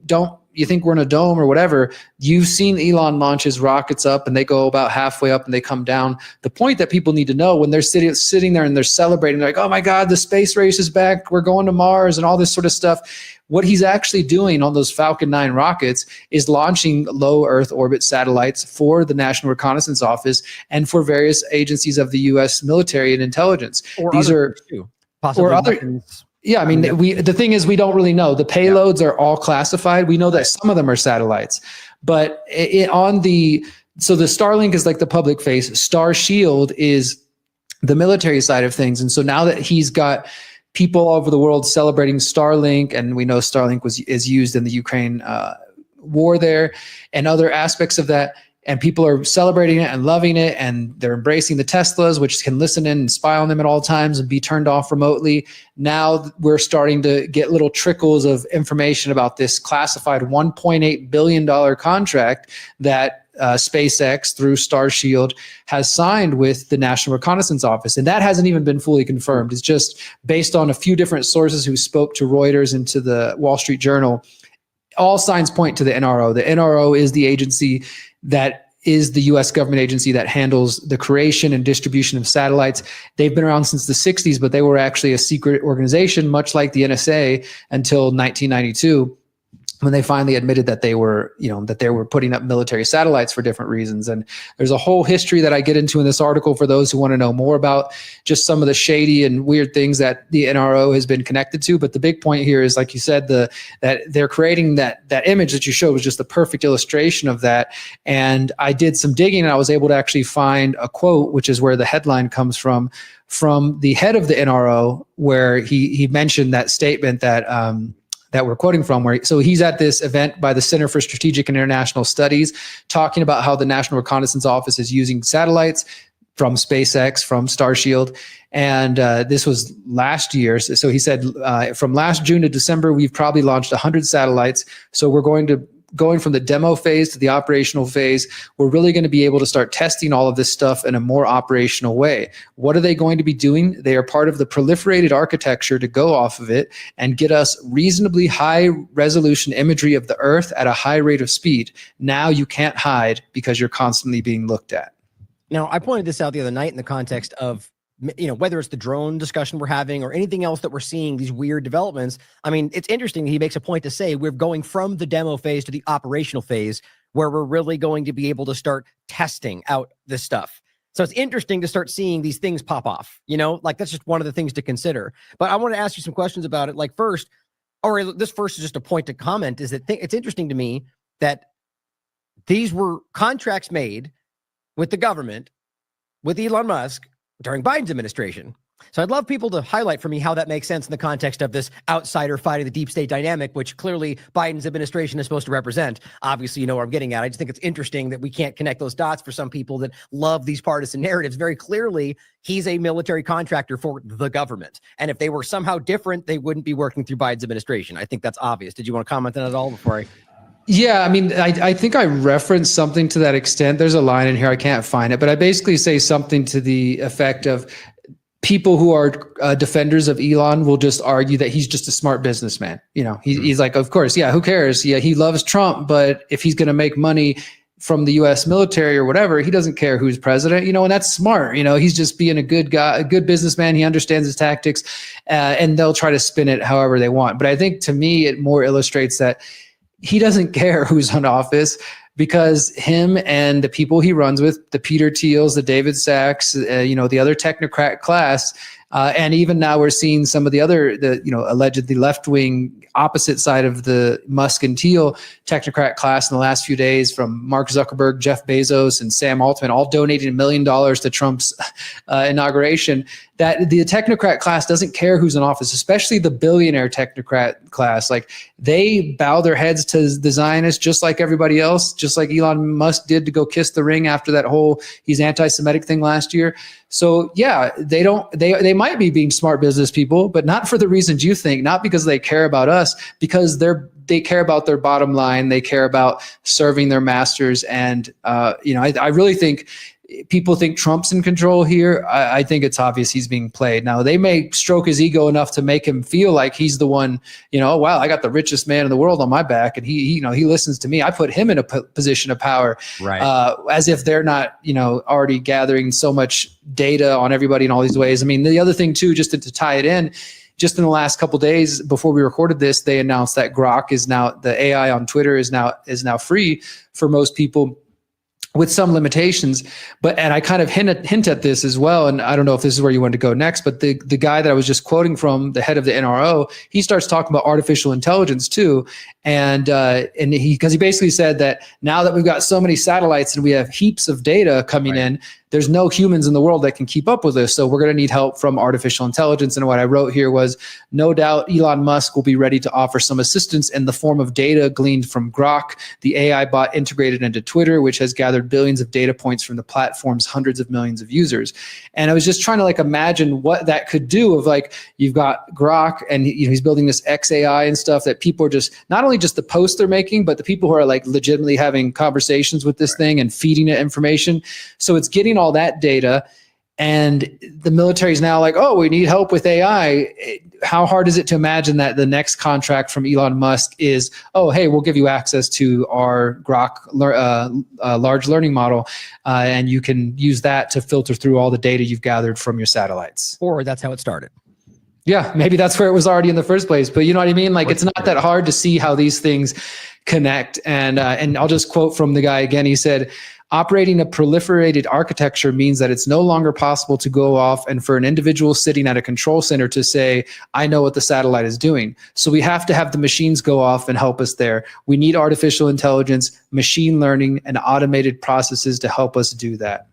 think we're in a dome or whatever, you've seen Elon launch his rockets up and they go about halfway up and they come down. The point that people need to know when they're sitting there and they're celebrating, they're like, oh my God, the space race is back. We're going to Mars and all this sort of stuff. What he's actually doing on those Falcon 9 rockets is launching low Earth orbit satellites for the National Reconnaissance Office and for various agencies of the U.S. military and intelligence. These are too, possibly other. Yeah, I mean, the thing is, we don't really know. The payloads are all classified. We know that some of them are satellites, but so the Starlink is like the public face. Starshield is the military side of things, and so now that he's got people all over the world celebrating Starlink, and we know Starlink is used in the Ukraine war there, and other aspects of that. and people are celebrating it and loving it, and they're embracing the Teslas, which can listen in and spy on them at all times and be turned off remotely. Now we're starting to get little trickles of information about this classified $1.8 billion contract that SpaceX through Starshield has signed with the National Reconnaissance Office. And that hasn't even been fully confirmed. It's just based on a few different sources who spoke to Reuters and to the Wall Street Journal. All signs point to the NRO. The NRO is the agency that is the US government agency that handles the creation and distribution of satellites. They've been around since the 60s, but they were actually a secret organization, much like the NSA, until 1992. When they finally admitted that they were, that they were putting up military satellites for different reasons. And there's a whole history that I get into in this article for those who want to know more about just some of the shady and weird things that the NRO has been connected to. But the big point here is, like you said, that they're creating that image that you showed was just the perfect illustration of that. And I did some digging and I was able to actually find a quote, which is where the headline comes from the head of the NRO, where he mentioned that statement that we're quoting from, so he's at this event by the Center for Strategic and International Studies talking about how the National Reconnaissance Office is using satellites from SpaceX, from Starshield. And this was last year. So he said from last June to December, we've probably launched 100 satellites. So we're going from the demo phase to the operational phase. We're really going to be able to start testing all of this stuff in a more operational way. What are they going to be doing? They are part of the proliferated architecture to go off of it and get us reasonably high resolution imagery of the Earth at a high rate of speed. Now you can't hide because you're constantly being looked at. Now, I pointed this out the other night in the context of, whether it's the drone discussion we're having or anything else that we're seeing, these weird developments. I mean, it's interesting. He makes a point to say we're going from the demo phase to the operational phase where we're really going to be able to start testing out this stuff. So it's interesting to start seeing these things pop off, that's just one of the things to consider. But I want to ask you some questions about it. Like first is just a point to comment, is that it's interesting to me that these were contracts made with the government, with Elon Musk, during Biden's administration. So I'd love people to highlight for me how that makes sense in the context of this outsider fighting the deep state dynamic, which clearly Biden's administration is supposed to represent. Obviously, you know where I'm getting at. I just think it's interesting that we can't connect those dots for some people that love these partisan narratives. Very clearly, he's a military contractor for the government. And if they were somehow different, they wouldn't be working through Biden's administration. I think that's obvious. Did you want to comment on that at all before I... Yeah, I mean, I think I referenced something to that extent. There's a line in here, I can't find it, but I basically say something to the effect of people who are defenders of Elon will just argue that he's just a smart businessman. He's like, of course, yeah, who cares? Yeah, he loves Trump, but if he's going to make money from the U.S. military or whatever, he doesn't care who's president, and that's smart. He's just being a good guy, a good businessman. He understands his tactics, and they'll try to spin it however they want. But I think to me, it more illustrates that he doesn't care who's in office, because him and the people he runs with, the Peter Thiels, the David Sachs, the other technocrat class, and even now we're seeing some of the other, allegedly left-wing opposite side of the Musk and Thiel technocrat class in the last few days, from Mark Zuckerberg, Jeff Bezos, and Sam Altman, all donating $1 million to Trump's inauguration, that the technocrat class doesn't care who's in office, especially the billionaire technocrat class. Like, they bow their heads to the Zionists just like everybody else, just like Elon Musk did to go kiss the ring after that whole he's anti-Semitic thing last year. So yeah, they might be being smart business people, but not for the reasons you think, not because they care about us, because they care about their bottom line. They care about serving their masters. And, I really think people think Trump's in control here. I think it's obvious he's being played. Now, they may stroke his ego enough to make him feel like he's the one, oh, wow, I got the richest man in the world on my back, and he listens to me. I put him in a position of power, right? As if they're not, already gathering so much data on everybody in all these ways. I mean, the other thing too, just to tie it in, just in the last couple of days before we recorded this, they announced that Grok is now, the AI on Twitter is now free for most people, with some limitations. And I kind of hint at this as well. And I don't know if this is where you want to go next, but the guy that I was just quoting from, the head of the NRO, he starts talking about artificial intelligence too. And because he basically said that now that we've got so many satellites and we have heaps of data coming in, there's no humans in the world that can keep up with this. So we're going to need help from artificial intelligence. And what I wrote here was, no doubt Elon Musk will be ready to offer some assistance in the form of data gleaned from Grok, the AI bot integrated into Twitter, which has gathered billions of data points from the platform's hundreds of millions of users. And I was just trying to like imagine what that could do of like, you've got Grok and he's building this XAI and stuff that people are just, not only just the posts they're making, but the people who are like legitimately having conversations with this thing and feeding it information. So it's getting all that data, and the military is now like, oh, we need help with AI. How hard is it to imagine that the next contract from Elon Musk is, oh, hey, we'll give you access to our Grok large learning model, and you can use that to filter through all the data you've gathered from your satellites. Or that's how it started. Yeah, maybe that's where it was already in the first place. But you know what I mean? Like, it's not that hard to see how these things connect. And I'll just quote from the guy again. He said, operating a proliferated architecture means that it's no longer possible to go off and for an individual sitting at a control center to say, I know what the satellite is doing. So we have to have the machines go off and help us there. We need artificial intelligence, machine learning, and automated processes to help us do that.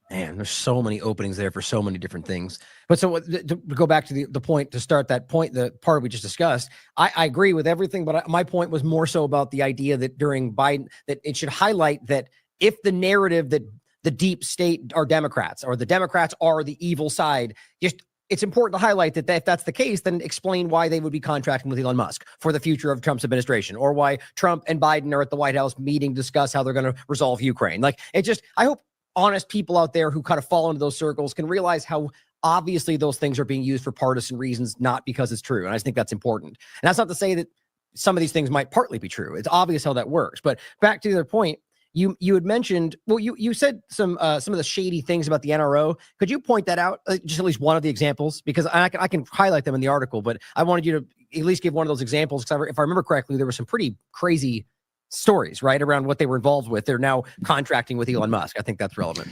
Man, there's so many openings there for so many different things. But so to go back to the point, to start that point, the part we just discussed, I agree with everything, but my point was more so about the idea that during Biden, that it should highlight that if the narrative that the deep state are Democrats or the Democrats are the evil side, just it's important to highlight that if that's the case, then explain why they would be contracting with Elon Musk for the future of Trump's administration, or why Trump and Biden are at the White House meeting to discuss how they're going to resolve Ukraine. Like, it just, I hope honest people out there who kind of fall into those circles can realize how obviously those things are being used for partisan reasons, not because it's true. And I just think that's important. And that's not to say that some of these things might partly be true. It's obvious how that works. But back to the other point, you had mentioned, well, you said some of the shady things about the NRO. Could you point that out, just at least one of the examples? Because I can highlight them in the article, but I wanted you to at least give one of those examples, because if I remember correctly, there were some pretty crazy stories, right, around what they were involved with. They're now contracting with Elon Musk. I think that's relevant.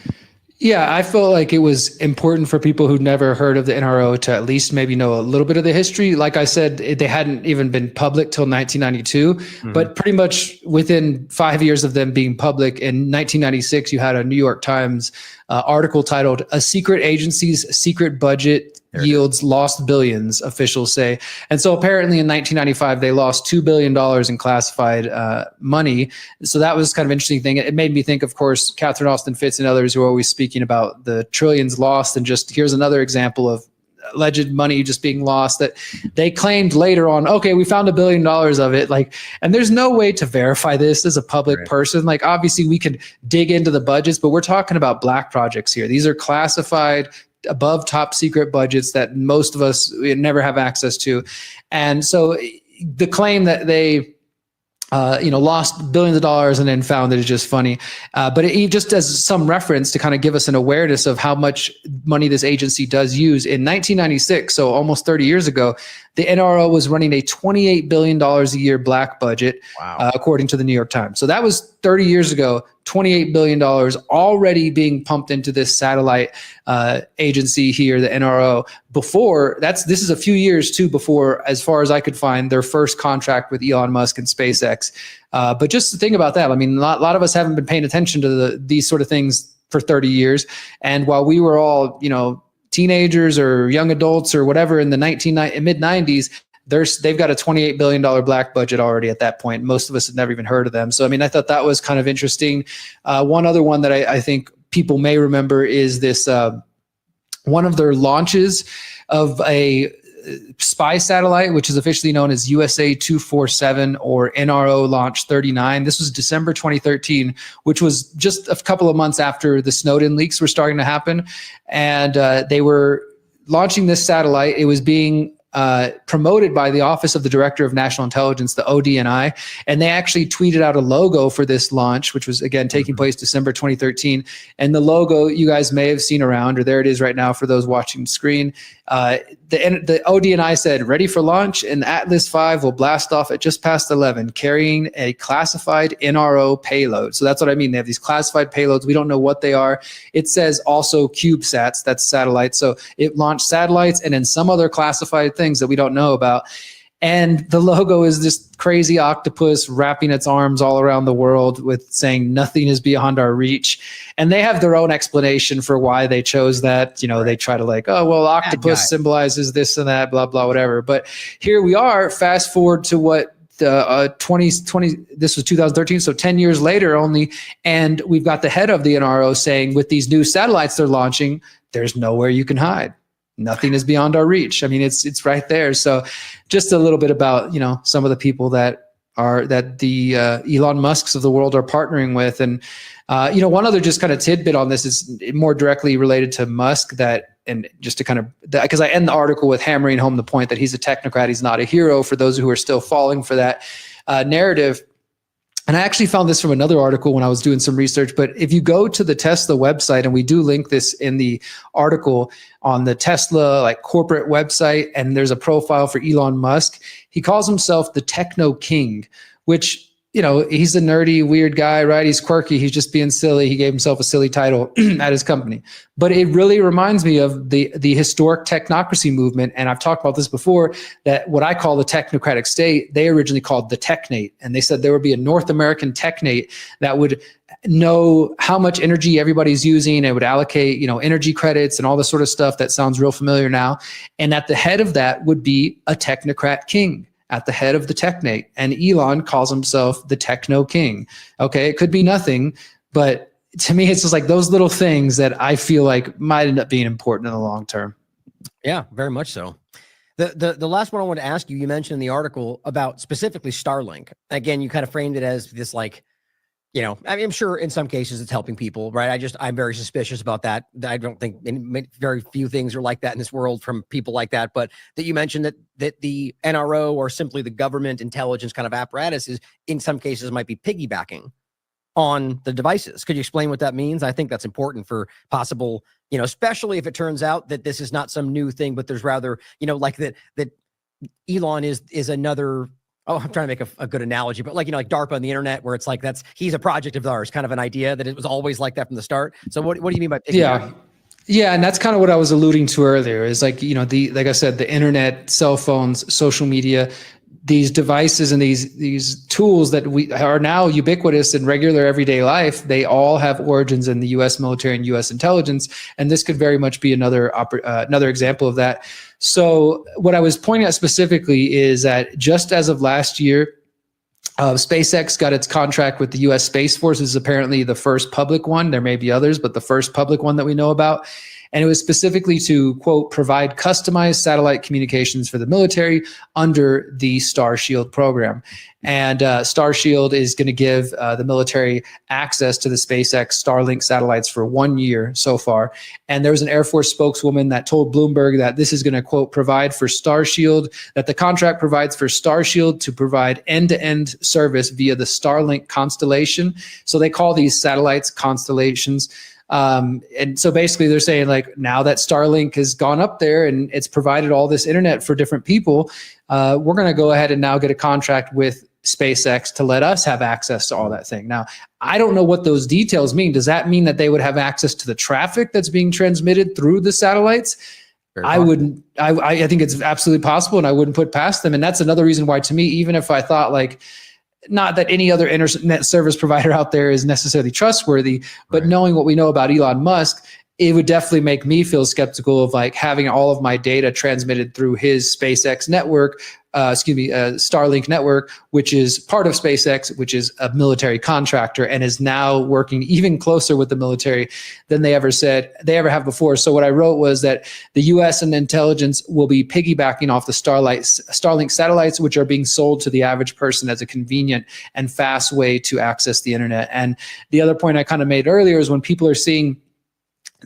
Yeah, I felt like it was important for people who'd never heard of the NRO to at least maybe know a little bit of the history. Like I said, they hadn't even been public till 1992, but pretty much within 5 years of them being public, in 1996, you had a New York Times article titled "A Secret Agency's Secret Budget Yields Lost Billions," officials say. And so apparently in 1995, they lost $2 billion in classified money. So that was kind of an interesting thing. It made me think, of course, Catherine Austin Fitts and others who are always speaking about the trillions lost. And just here's another example of alleged money just being lost that they claimed later on, okay, we found $1 billion of it. Like, and there's no way to verify this as a public person. Like, obviously we could dig into the budgets, but we're talking about black projects here. These are classified, above top secret budgets that most of us never have access to. And so the claim that they lost billions of dollars and then found it is just funny. But it just as some reference to kind of give us an awareness of how much money this agency does use. In 1996, so almost 30 years ago, the NRO was running a $28 billion a year black budget, according to the New York Times. So that was 30 years ago, $28 billion already being pumped into this satellite agency here, the NRO. This is a few years too before, as far as I could find, their first contract with Elon Musk and SpaceX. But just to think about that, I mean, a lot of us haven't been paying attention to these sort of things for 30 years. And while we were all, teenagers or young adults or whatever in the mid-90s, they've got a $28 billion black budget already at that point. Most of us had never even heard of them. So, I mean, I thought that was kind of interesting. One other one that I think people may remember is this, one of their launches of a spy satellite, which is officially known as USA 247 or NRO Launch 39. This was December 2013, which was just a couple of months after the Snowden leaks were starting to happen. And they were launching this satellite. It was being promoted by the Office of the Director of National Intelligence, the ODNI, and they actually tweeted out a logo for this launch, which was, again, taking place December 2013. And the logo you guys may have seen around, or there it is right now for those watching the screen. The ODNI said, "Ready for launch, and Atlas V will blast off at just past 11, carrying a classified NRO payload." So that's what I mean. They have these classified payloads. We don't know what they are. It says also CubeSats, that's satellites. So it launched satellites and then some other classified things that we don't know about. And the logo is this crazy octopus wrapping its arms all around the world with saying nothing is beyond our reach. And they have their own explanation for why they chose that. You know, they try to like, oh, well, octopus symbolizes this and that, blah, blah, whatever. But here we are, fast forward to what, 2020, this was 2013, so 10 years later only, and we've got the head of the NRO saying with these new satellites they're launching, there's nowhere you can hide. Nothing is beyond our reach. I mean, it's right there. So just a little bit about, you know, some of the people that the Elon Musks of the world are partnering with. And, you know, one other just kind of tidbit on this is more directly related to Musk and just to kind of, because I end the article with hammering home the point that he's a technocrat, he's not a hero, for those who are still falling for that narrative. And I actually found this from another article when I was doing some research, but if you go to the Tesla website, and we do link this in the article on the Tesla like corporate website, and there's a profile for Elon Musk, he calls himself the Techno King, which, you know, he's a nerdy, weird guy, right? He's quirky. He's just being silly. He gave himself a silly title at his company. But it really reminds me of the historic technocracy movement. And I've talked about this before, that what I call the technocratic state, they originally called the technate. And they said there would be a North American technate that would know how much energy everybody's using. It would allocate, you know, energy credits and all this sort of stuff that sounds real familiar now. And at the head of that would be a technocrat king at the head of the technate. And Elon calls himself the Techno King. Okay, it could be nothing, but to me, it's just like those little things that I feel like might end up being important in the long term. Yeah, very much so. The last one I want to ask you, you mentioned in the article about specifically Starlink. Again, you kind of framed it as this like, you know, I'm sure in some cases it's helping people, right? I'm very suspicious about that. I don't think very few things are like that in this world from people like that. But that you mentioned that the NRO or simply the government intelligence kind of apparatus is in some cases might be piggybacking on the devices. Could you explain what that means? I think that's important for possible, you know, especially if it turns out that this is not some new thing, but there's rather, you know, like that Elon is another. Oh, I'm trying to make a good analogy, but like, you know, like DARPA on the internet, where it's like, he's a project of ours, kind of an idea that it was always like that from the start. So what do you mean by piggybacking? Yeah. And that's kind of what I was alluding to earlier is like, you know, like I said, the internet, cell phones, social media, these devices and these tools that we are now ubiquitous in regular everyday life, they all have origins in the U.S. military and U.S. intelligence. And this could very much be another example of that. So what I was pointing at specifically is that just as of last year, SpaceX got its contract with the U.S. Space Force. This is apparently the first public one. There may be others, but the first public one that we know about. And it was specifically to, quote, provide customized satellite communications for the military under the Starshield program. And Starshield is going to give the military access to the SpaceX Starlink satellites for 1 year so far. And there was an Air Force spokeswoman that told Bloomberg that this is going to, quote, provide for Starshield, that the contract provides for Starshield to provide end-to-end service via the Starlink constellation. So they call these satellites constellations. And so basically they're saying like, now that Starlink has gone up there and it's provided all this internet for different people, we're going to go ahead and now get a contract with SpaceX to let us have access to all that thing. Now, I don't know what those details mean. Does that mean that they would have access to the traffic that's being transmitted through the satellites? I think it's absolutely possible, and I wouldn't put past them. And that's another reason why, to me, even if I thought like, not that any other internet service provider out there is necessarily trustworthy, but knowing what we know about Elon Musk, it would definitely make me feel skeptical of like having all of my data transmitted through his SpaceX network, Starlink network, which is part of SpaceX, which is a military contractor and is now working even closer with the military than they ever have before. So what I wrote was that the U.S. and intelligence will be piggybacking off the Starlink satellites, which are being sold to the average person as a convenient and fast way to access the internet. And the other point I kind of made earlier is when people are seeing,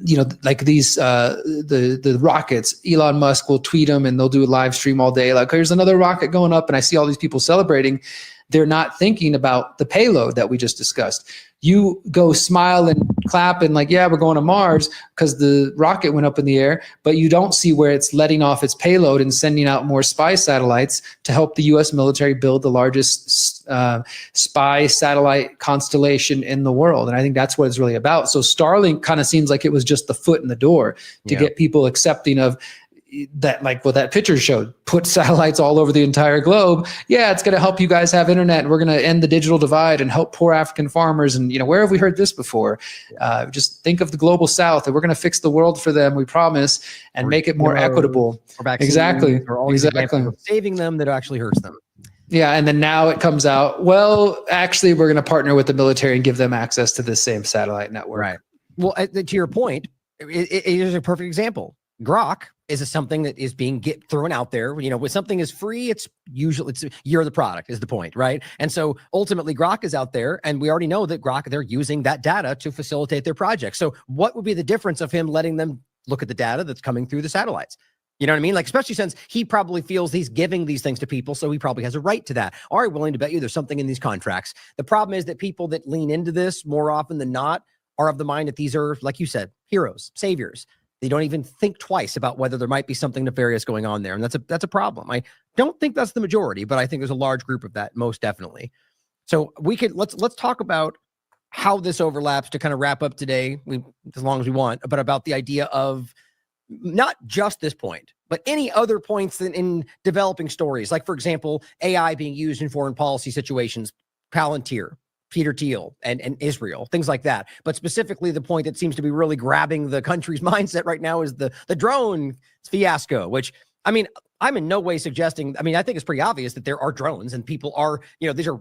you know, like these, the rockets, Elon Musk will tweet them and they'll do a live stream all day. Like, here's another rocket going up, and I see all these people celebrating. They're not thinking about the payload that we just discussed. You go smile and clap and like, yeah, we're going to Mars because the rocket went up in the air, but you don't see where it's letting off its payload and sending out more spy satellites to help the U.S. military build the largest spy satellite constellation in the world. And I think that's what it's really about. So Starlink kind of seems like it was just the foot in the door to get people accepting of, that, like what that picture showed, put satellites all over the entire globe. Yeah, it's going to help you guys have internet, and we're going to end the digital divide and help poor African farmers. And, where have we heard this before? Just think of the global South, and we're going to fix the world for them, we promise, and make it more equitable. Exactly. Or all these examples of saving them that actually hurts them. Yeah, and then now it comes out, well, actually, we're going to partner with the military and give them access to this same satellite network. Right. Well, to your point, it is a perfect example. Grok is something that is being thrown out there. When something is free, it's you're the product is the point, right? And so ultimately Grok is out there, and we already know that Grok, they're using that data to facilitate their project. So what would be the difference of him letting them look at the data that's coming through the satellites? You know what I mean? Like, especially since he probably feels he's giving these things to people, so he probably has a right to that. Are you willing to bet you there's something in these contracts? The problem is that people that lean into this more often than not are of the mind that these are, like you said, heroes, saviors. They don't even think twice about whether there might be something nefarious going on there. And that's a problem. I don't think that's the majority, but I think there's a large group of that, most definitely. So let's talk about how this overlaps to kind of wrap up today, as long as we want, but about the idea of not just this point, but any other points in developing stories. Like, for example, AI being used in foreign policy situations, Palantir, Peter Thiel, and Israel, things like that. But specifically, the point that seems to be really grabbing the country's mindset right now is the drone fiasco, which, I mean, I'm in no way suggesting, I think it's pretty obvious that there are drones, and people are, these are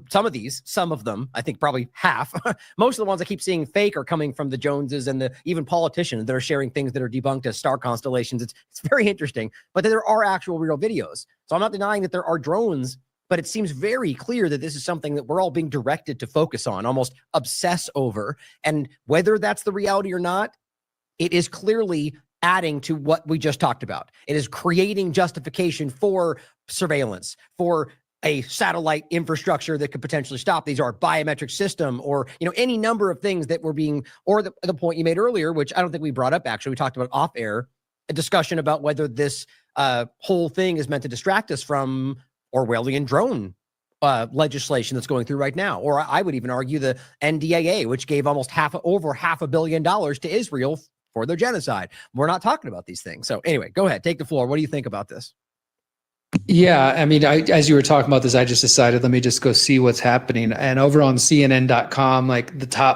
some of them, I think probably half. Most of the ones I keep seeing fake are coming from the Joneses and even politicians that are sharing things that are debunked as star constellations. It's very interesting, but there are actual real videos. So I'm not denying that there are drones, but it seems very clear that this is something that we're all being directed to focus on, almost obsess over. And whether that's the reality or not, it is clearly adding to what we just talked about. It is creating justification for surveillance, for a satellite infrastructure that could potentially stop these, or biometric system, or any number of things that were being, or the point you made earlier, which I don't think we brought up, actually, we talked about off air, a discussion about whether this whole thing is meant to distract us from Orwellian drone legislation that's going through right now. Or I would even argue the NDAA, which gave almost over $500 million to Israel for their genocide. We're not talking about these things. So anyway, go ahead, take the floor. What do you think about this? Yeah, as you were talking about this, I just decided, let me just go see what's happening. And over on CNN.com, like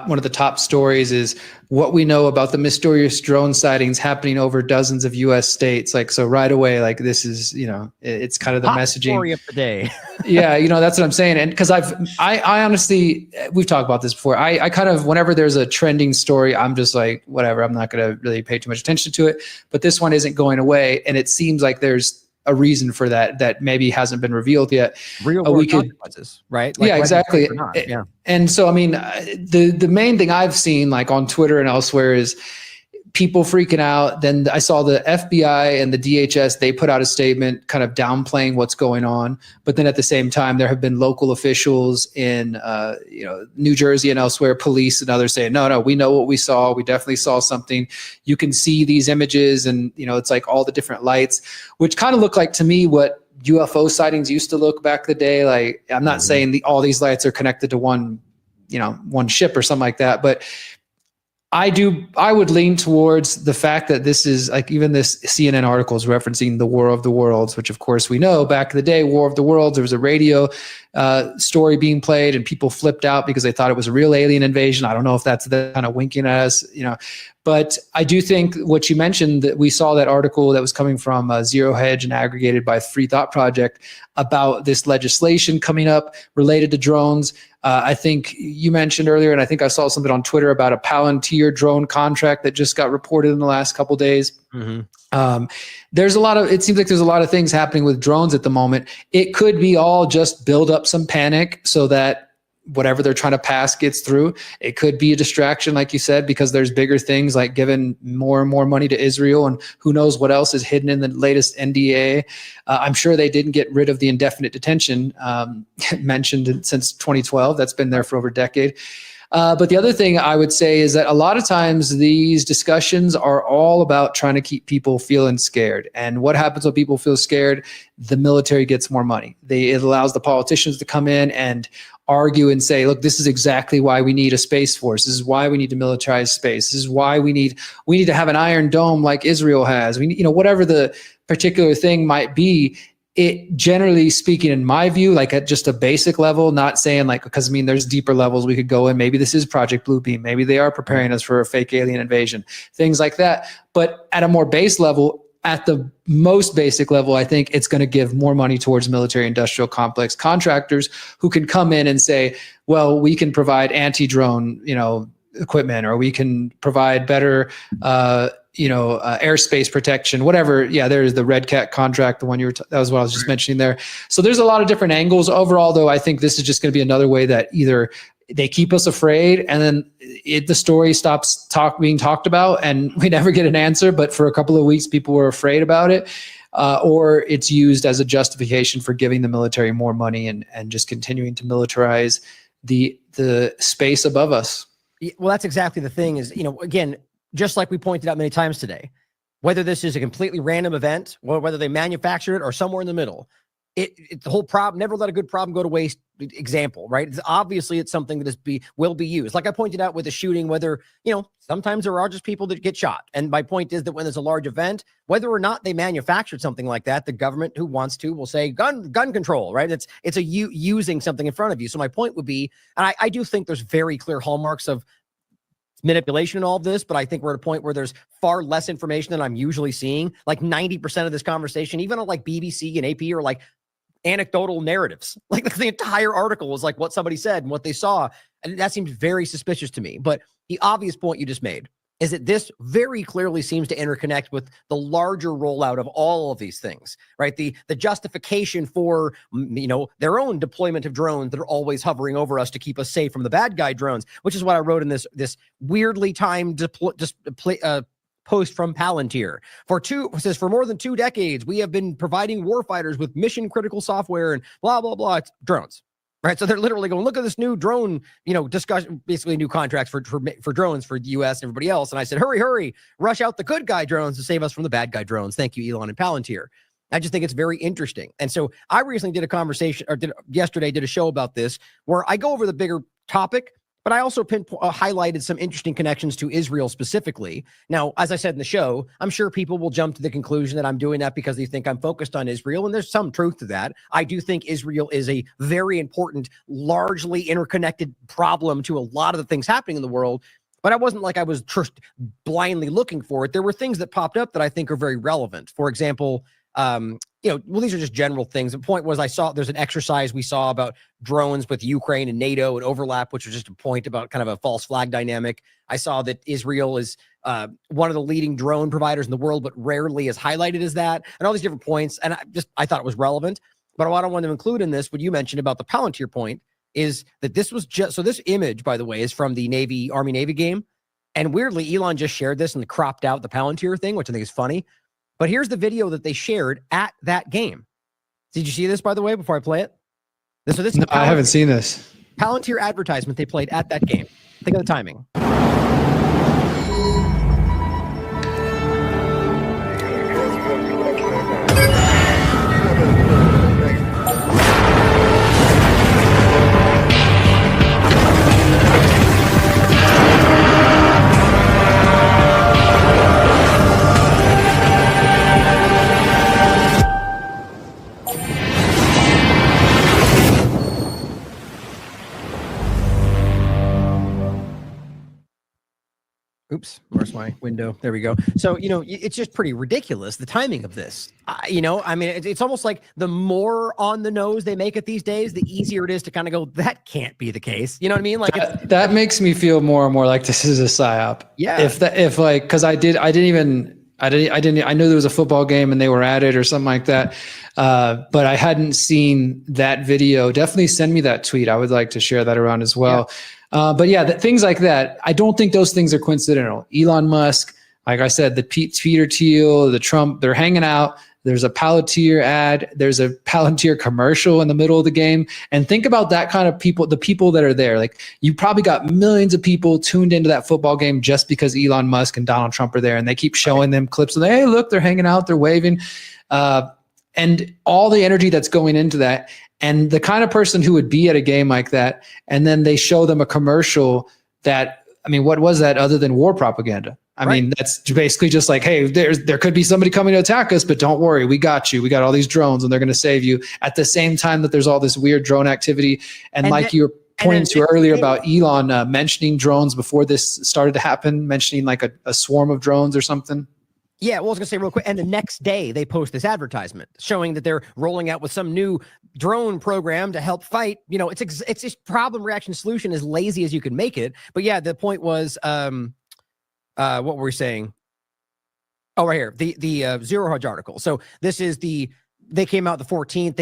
one of the top stories is what we know about the mysterious drone sightings happening over dozens of U.S. states. Like, so right away, like this is, it's kind of the messaging. Story of the day. Yeah, that's what I'm saying. And because I honestly, we've talked about this before. I kind of, whenever there's a trending story, I'm just like, whatever, I'm not going to really pay too much attention to it. But this one isn't going away. And it seems like there's a reason for that maybe hasn't been revealed yet. Real world consequences, right? Like, yeah, exactly. Yeah. And so, the main thing I've seen, like on Twitter and elsewhere, is people freaking out. Then I saw the FBI and the DHS, they put out a statement kind of downplaying what's going on. But then at the same time, there have been local officials in New Jersey and elsewhere, police and others saying, no, we know what we saw. We definitely saw something. You can see these images, and it's like all the different lights, which kind of look like to me what UFO sightings used to look back in the day. Like, I'm not saying all these lights are connected to one ship or something like that, but I would lean towards the fact that this is, like, even this CNN article is referencing the War of the Worlds, which of course we know back in the day, War of the Worlds, there was a radio story being played and people flipped out because they thought it was a real alien invasion. I don't know if that's the kind of winking at us, but I do think what you mentioned, that we saw that article that was coming from Zero Hedge and aggregated by Free Thought Project about this legislation coming up related to drones. I think you mentioned earlier, and I think I saw something on Twitter about a Palantir drone contract that just got reported in the last couple of days. Mm-hmm. It seems like there's a lot of things happening with drones at the moment. It could be all just build up some panic so that whatever they're trying to pass gets through. It could be a distraction, like you said, because there's bigger things like giving more and more money to Israel, and who knows what else is hidden in the latest NDA. I'm sure they didn't get rid of the indefinite detention mentioned since 2012. That's been there for over a decade. But the other thing I would say is that a lot of times these discussions are all about trying to keep people feeling scared. And what happens when people feel scared? The military gets more money. It allows the politicians to come in and argue and say, look, this is exactly why we need a space force. This is why we need to militarize space. This is why we need to have an Iron Dome like Israel has. We, whatever the particular thing might be, it generally speaking, in my view, like at just a basic level, not saying like, because I mean, there's deeper levels we could go in. Maybe this is Project Bluebeam. Maybe they are preparing us for a fake alien invasion, things like that. But at a more base level, at the most basic level, I think it's going to give more money towards military industrial complex contractors who can come in and say, well, we can provide anti-drone, equipment, or we can provide better, airspace protection, whatever. Yeah, there's the Red Cat contract, the one that was what I was just mentioning there. So there's a lot of different angles. Overall, though, I think this is just going to be another way that either they keep us afraid, and then the story stops being talked about, and we never get an answer. But for a couple of weeks, people were afraid about it, or it's used as a justification for giving the military more money and just continuing to militarize the space above us. Well, that's exactly the thing. Is again, just like we pointed out many times today, whether this is a completely random event, or whether they manufactured it, or somewhere in the middle. The whole problem, never let a good problem go to waste example, right? It's something that will be used. Like I pointed out with the shooting, whether, sometimes there are just people that get shot. And my point is that when there's a large event, whether or not they manufactured something like that, the government who wants to will say gun control, right? It's using something in front of you. So my point would be, and I do think there's very clear hallmarks of manipulation in all of this, but I think we're at a point where there's far less information than I'm usually seeing. Like 90% of this conversation, even on like BBC and AP, are like anecdotal narratives. Like the entire article was like what somebody said and what they saw. And that seems very suspicious to me. But the obvious point you just made is that this very clearly seems to interconnect with the larger rollout of all of these things, right? The justification for, their own deployment of drones that are always hovering over us to keep us safe from the bad guy drones, which is what I wrote in this weirdly timed post from Palantir. For more than 2 decades, we have been providing warfighters with mission critical software and blah, blah, blah. It's drones, right? So they're literally going, look at this new drone, discussion, basically new contracts for drones for the US and everybody else. And I said, hurry, rush out the good guy drones to save us from the bad guy drones. Thank you, Elon and Palantir. I just think it's very interesting. And so I recently did a show about this where I go over the bigger topic, but I also highlighted some interesting connections to Israel specifically. Now, as I said in the show, I'm sure people will jump to the conclusion that I'm doing that because they think I'm focused on Israel, and there's some truth to that. I do think Israel is a very important, largely interconnected problem to a lot of the things happening in the world, but I wasn't like I was just blindly looking for it. There were things that popped up that I think are very relevant. For example, these are just general things. The point was there's an exercise we saw about drones with Ukraine and NATO and overlap, which was just a point about kind of a false flag dynamic. I saw that Israel is one of the leading drone providers in the world, but rarely is highlighted as that, and all these different points. And I thought it was relevant. But what I want to include in this, what you mentioned about the Palantir point, is that this was so this image, by the way, is from the Army-Navy game. And weirdly, Elon just shared this and cropped out the Palantir thing, which I think is funny. But here's the video that they shared at that game. Did you see this, by the way, before I play it? No, I haven't seen this. Palantir advertisement they played at that game. Think of the timing. Oops, where's my window? There we go. So, it's just pretty ridiculous, the timing of this. It's almost like the more on the nose they make it these days, the easier it is to kind of go, that can't be the case. You know what I mean? Like that makes me feel more and more like this is a psyop. Yeah. Because I knew there was a football game and they were at it or something like that. But I hadn't seen that video. Definitely send me that tweet. I would like to share that around as well. Yeah. But yeah, things like that, I don't think those things are coincidental. Elon Musk, like I said, the Peter Thiel, the Trump, they're hanging out. There's a Palantir ad. There's a Palantir commercial in the middle of the game. And think about that kind of people, the people that are there. Like you probably got millions of people tuned into that football game just because Elon Musk and Donald Trump are there. And they keep showing them clips of, hey, look, they're hanging out, they're waving. and all the energy that's going into that. And the kind of person who would be at a game like that, and then they show them a commercial that, I mean, what was that other than war propaganda? I mean, that's basically just like, hey, there could be somebody coming to attack us, but don't worry, we got you. We got all these drones and they're going to save you. At the same time that there's all this weird drone activity. And like you were pointing to earlier about Elon mentioning drones before this started to happen, mentioning like a swarm of drones or something. Yeah, well, I was gonna say real quick, and the next day they post this advertisement showing that they're rolling out with some new drone program to help fight. You know, it's just problem reaction solution as lazy as you can make it. But yeah, the point was, what were we saying? Oh, right here, the Zero Hedge article. So this is they came out the 14th.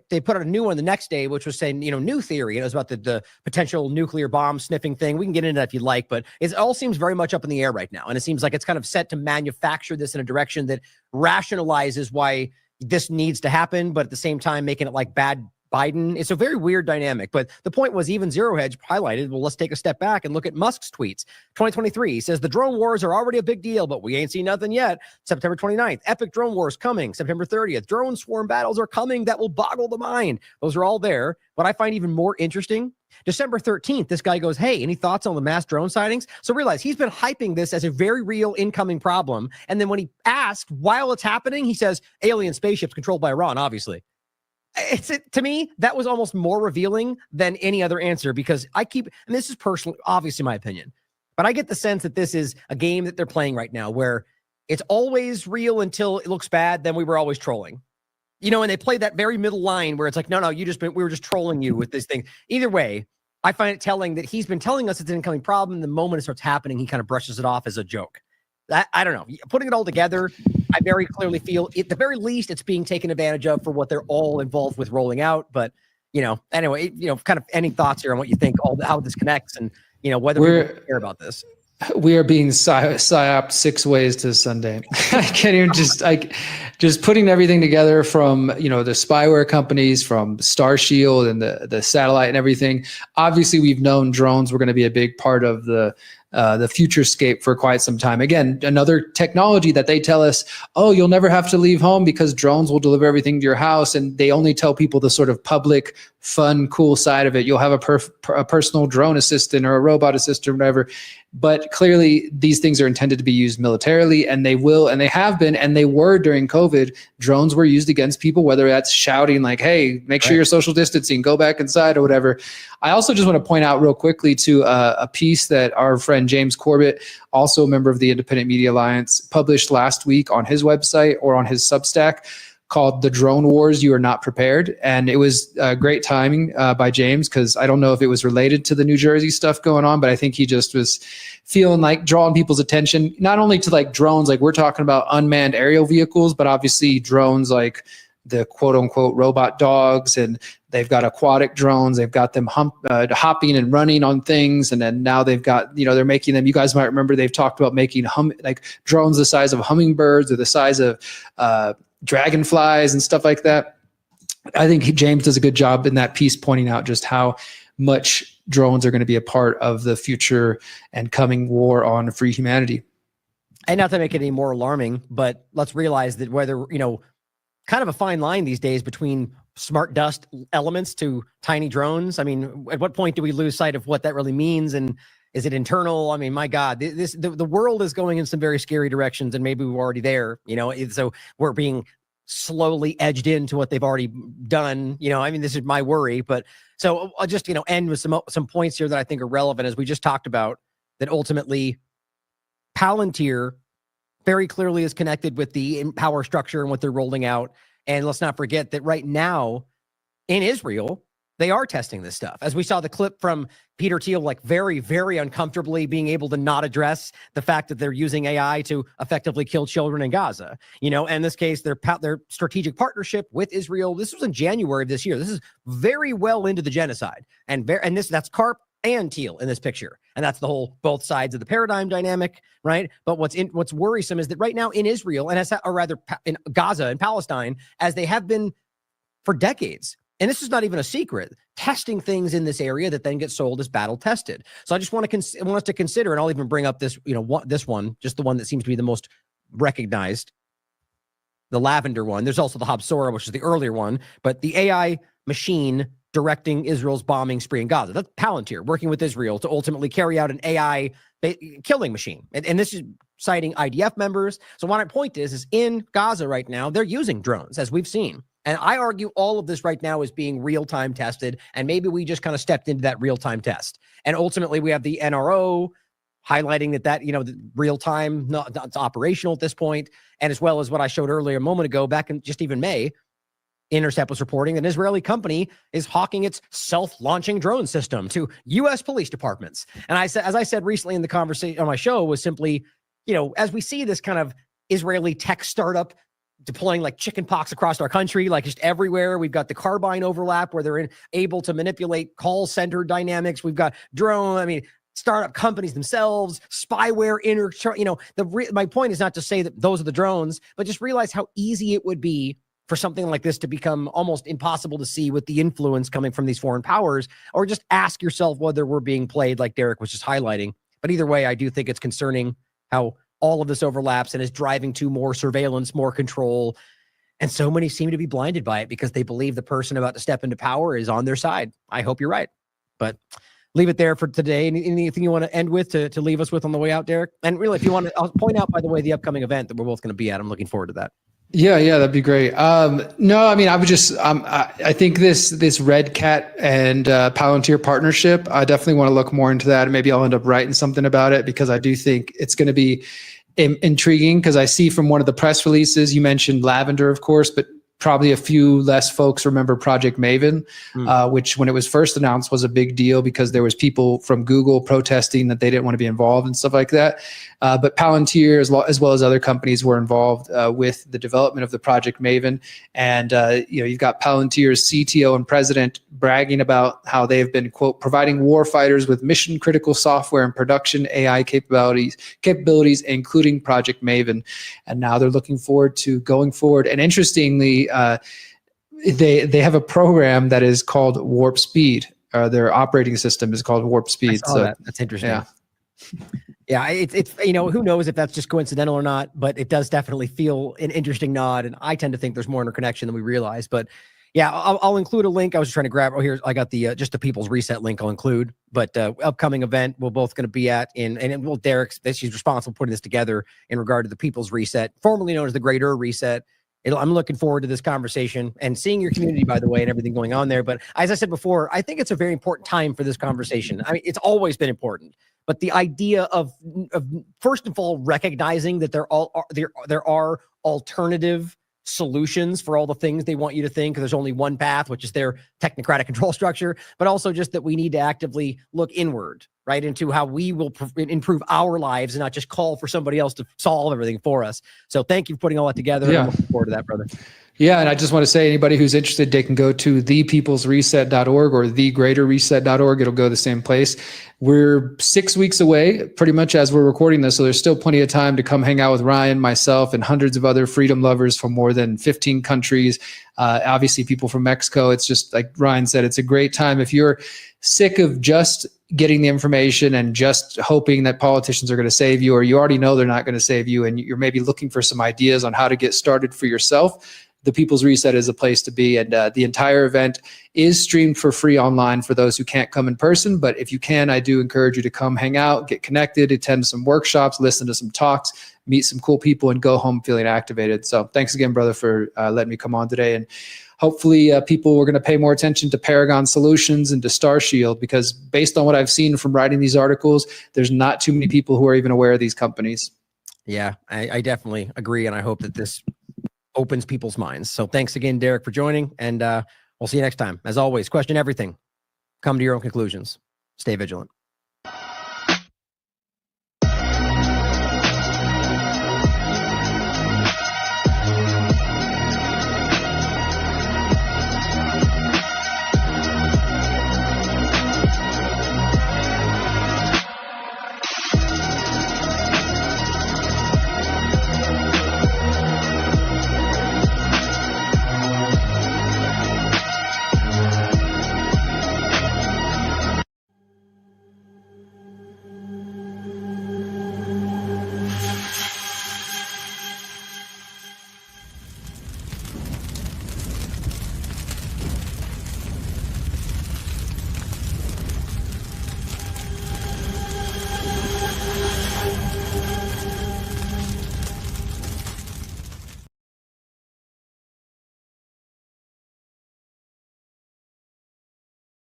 They put out a new one the next day, which was saying, you know, new theory. It was about the potential nuclear bomb sniffing thing. We can get into that if you'd like, but it all seems very much up in the air right now. And it seems like it's kind of set to manufacture this in a direction that rationalizes why this needs to happen, but at the same time making it like bad Biden. It's a very weird dynamic, but the point was even Zero Hedge highlighted, well, let's take a step back and look at Musk's tweets. 2023, he says the drone wars are already a big deal, but we ain't seen nothing yet. September 29th, epic drone wars coming. September 30th, drone swarm battles are coming that will boggle the mind. Those are all there. What I find even more interesting, December 13th, this guy goes, hey, any thoughts on the mass drone sightings? So realize he's been hyping this as a very real incoming problem. And then when he asked while it's happening, he says alien spaceships controlled by Iran, obviously. To me, that was almost more revealing than any other answer, because and this is personally, obviously my opinion, but I get the sense that this is a game that they're playing right now where it's always real until it looks bad. Then we were always trolling, you know, and they play that very middle line where it's like, no, we were just trolling you with this thing. Either way, I find it telling that he's been telling us it's an incoming problem. The moment it starts happening, he kind of brushes it off as a joke. I don't know. Putting it all together, I very clearly feel, at the very least, it's being taken advantage of for what they're all involved with rolling out. But, you know, anyway, you know, kind of any thoughts here on what you think, how this connects, and, you know, whether we care about this. We are being psyoped 6 ways to Sunday. I can't even just putting everything together from, you know, the spyware companies, from Starshield and the satellite and everything. Obviously, we've known drones were going to be a big part of the futurescape for quite some time. Again, another technology that they tell us, oh, you'll never have to leave home because drones will deliver everything to your house. And they only tell people the sort of public, fun, cool side of it. You'll have a personal drone assistant or a robot assistant or whatever. But clearly, these things are intended to be used militarily, and they will, and they have been, and they were during COVID. Drones were used against people, whether that's shouting like, hey, make sure you're social distancing, go back inside or whatever. I also just want to point out real quickly to a piece that our friend James Corbett, also a member of the Independent Media Alliance, published last week on his website or on his Substack, called The Drone Wars You Are Not Prepared. And it was great timing by James, because I don't know if it was related to the New Jersey stuff going on, but I think he just was feeling like drawing people's attention, not only to like drones, like we're talking about unmanned aerial vehicles, but obviously drones like the quote unquote robot dogs, and they've got aquatic drones. They've got them hopping and running on things. And then now they've got, you know, they're making them, you guys might remember, they've talked about making like drones the size of hummingbirds or the size of dragonflies and stuff like that. I think James does a good job in that piece pointing out just how much drones are going to be a part of the future and coming war on free humanity. And not to make it any more alarming, but let's realize that whether, you know, kind of a fine line these days between smart dust elements to tiny drones. I mean, at what point do we lose sight of what that really means? And is it internal? I mean, my God, the world is going in some very scary directions, and maybe we're already there, you know, so we're being slowly edged into what they've already done. You know, I mean, this is my worry, but so I'll just, you know, end with some points here that I think are relevant, as we just talked about, that ultimately Palantir very clearly is connected with the power structure and what they're rolling out. And let's not forget that right now in Israel, they are testing this stuff. As we saw the clip from Peter Thiel, like very, very uncomfortably being able to not address the fact that they're using AI to effectively kill children in Gaza. You know, in this case, their strategic partnership with Israel, this was in January of this year. This is very well into the genocide. And that's Karp and Thiel in this picture. And that's the whole, both sides of the paradigm dynamic, right? But what's worrisome is that right now in Israel, or rather in Gaza and Palestine, as they have been for decades, and this is not even a secret, testing things in this area that then get sold as battle tested. So I just want us to consider, and I'll even bring up this, you know, this one, just the one that seems to be the most recognized, the Lavender one. There's also the Habsora, which is the earlier one, but the AI machine directing Israel's bombing spree in Gaza. That's Palantir working with Israel to ultimately carry out an AI killing machine. And this is citing IDF members. So my point is in Gaza right now, they're using drones, as we've seen. And I argue all of this right now is being real-time tested, and maybe we just kind of stepped into that real-time test. And ultimately, we have the NRO highlighting that the real-time, it's operational at this point, and as well as what I showed earlier a moment ago, back in just even May, Intercept was reporting an Israeli company is hawking its self-launching drone system to U.S. police departments. And I said, as I said recently in the conversation on my show, was simply, as we see this kind of Israeli tech startup deploying like chicken pox across our country, like just everywhere. We've got the Carbine overlap where they're able to manipulate call center dynamics. We've got startup companies themselves, spyware, my point is not to say that those are the drones, but just realize how easy it would be for something like this to become almost impossible to see with the influence coming from these foreign powers, or just ask yourself whether we're being played like Derrick was just highlighting. But either way, I do think it's concerning how all of this overlaps and is driving to more surveillance, more control. And so many seem to be blinded by it because they believe the person about to step into power is on their side. I hope you're right. But leave it there for today. Anything you want to end with to leave us with on the way out, Derrick? And really, if you want to, I'll point out, by the way, the upcoming event that we're both going to be at. I'm looking forward to that. Yeah, that'd be great. No, I mean, I would just, I think this Red Cat and Palantir partnership, I definitely want to look more into that, and maybe I'll end up writing something about it, because I do think it's going to be intriguing. Because I see from one of the press releases, you mentioned Lavender, of course, but probably a few less folks remember Project Maven, which when it was first announced was a big deal because there was people from Google protesting that they didn't want to be involved and stuff like that. But Palantir, as well as other companies, were involved with the development of the Project Maven. And you've got Palantir's CTO and president bragging about how they've been, quote, providing warfighters with mission critical software and production AI capabilities, including Project Maven. And now they're looking forward to going forward. And interestingly, they have a program that is called Warp Speed. Their operating system is called Warp Speed. I saw that. That's interesting. Yeah. Yeah, it's who knows if that's just coincidental or not, but it does definitely feel an interesting nod. And I tend to think there's more interconnection than we realize. But yeah, I'll include a link. I was just trying to grab. Oh, here I got the just the People's Reset link. I'll include, but upcoming event we're both going to be at Derrick's. She's responsible for putting this together in regard to the People's Reset, formerly known as the Greater Reset. I'm looking forward to this conversation and seeing your community, by the way, and everything going on there. But as I said before, I think it's a very important time for this conversation. I mean, it's always been important. But the idea of first of all recognizing that there are alternative solutions for all the things they want you to think. There's only one path, which is their technocratic control structure, but also just that we need to actively look inward, right, into how we will improve our lives and not just call for somebody else to solve everything for us. So thank you for putting all that together. Yeah. I'm looking forward to that, brother. Yeah, and I just want to say, anybody who's interested, they can go to thepeoplesreset.org or thegreaterreset.org. It'll go the same place. We're 6 weeks away, pretty much as we're recording this, so there's still plenty of time to come hang out with Ryan, myself, and hundreds of other freedom lovers from more than 15 countries. Obviously, people from Mexico. It's just like Ryan said, it's a great time. If you're sick of just getting the information and just hoping that politicians are going to save you, or you already know they're not going to save you, and you're maybe looking for some ideas on how to get started for yourself, the People's Reset is a place to be. And the entire event is streamed for free online for those who can't come in person. But if you can, I do encourage you to come hang out, get connected, attend some workshops, listen to some talks, meet some cool people, and go home feeling activated. So thanks again, brother, for letting me come on today. And hopefully people are going to pay more attention to Paragon Solutions and to Starshield, because based on what I've seen from writing these articles, there's not too many people who are even aware of these companies. Yeah, I definitely agree. And I hope that this opens people's minds. So thanks again, Derrick, for joining, and we'll see you next time. As always, question everything. Come to your own conclusions. Stay vigilant.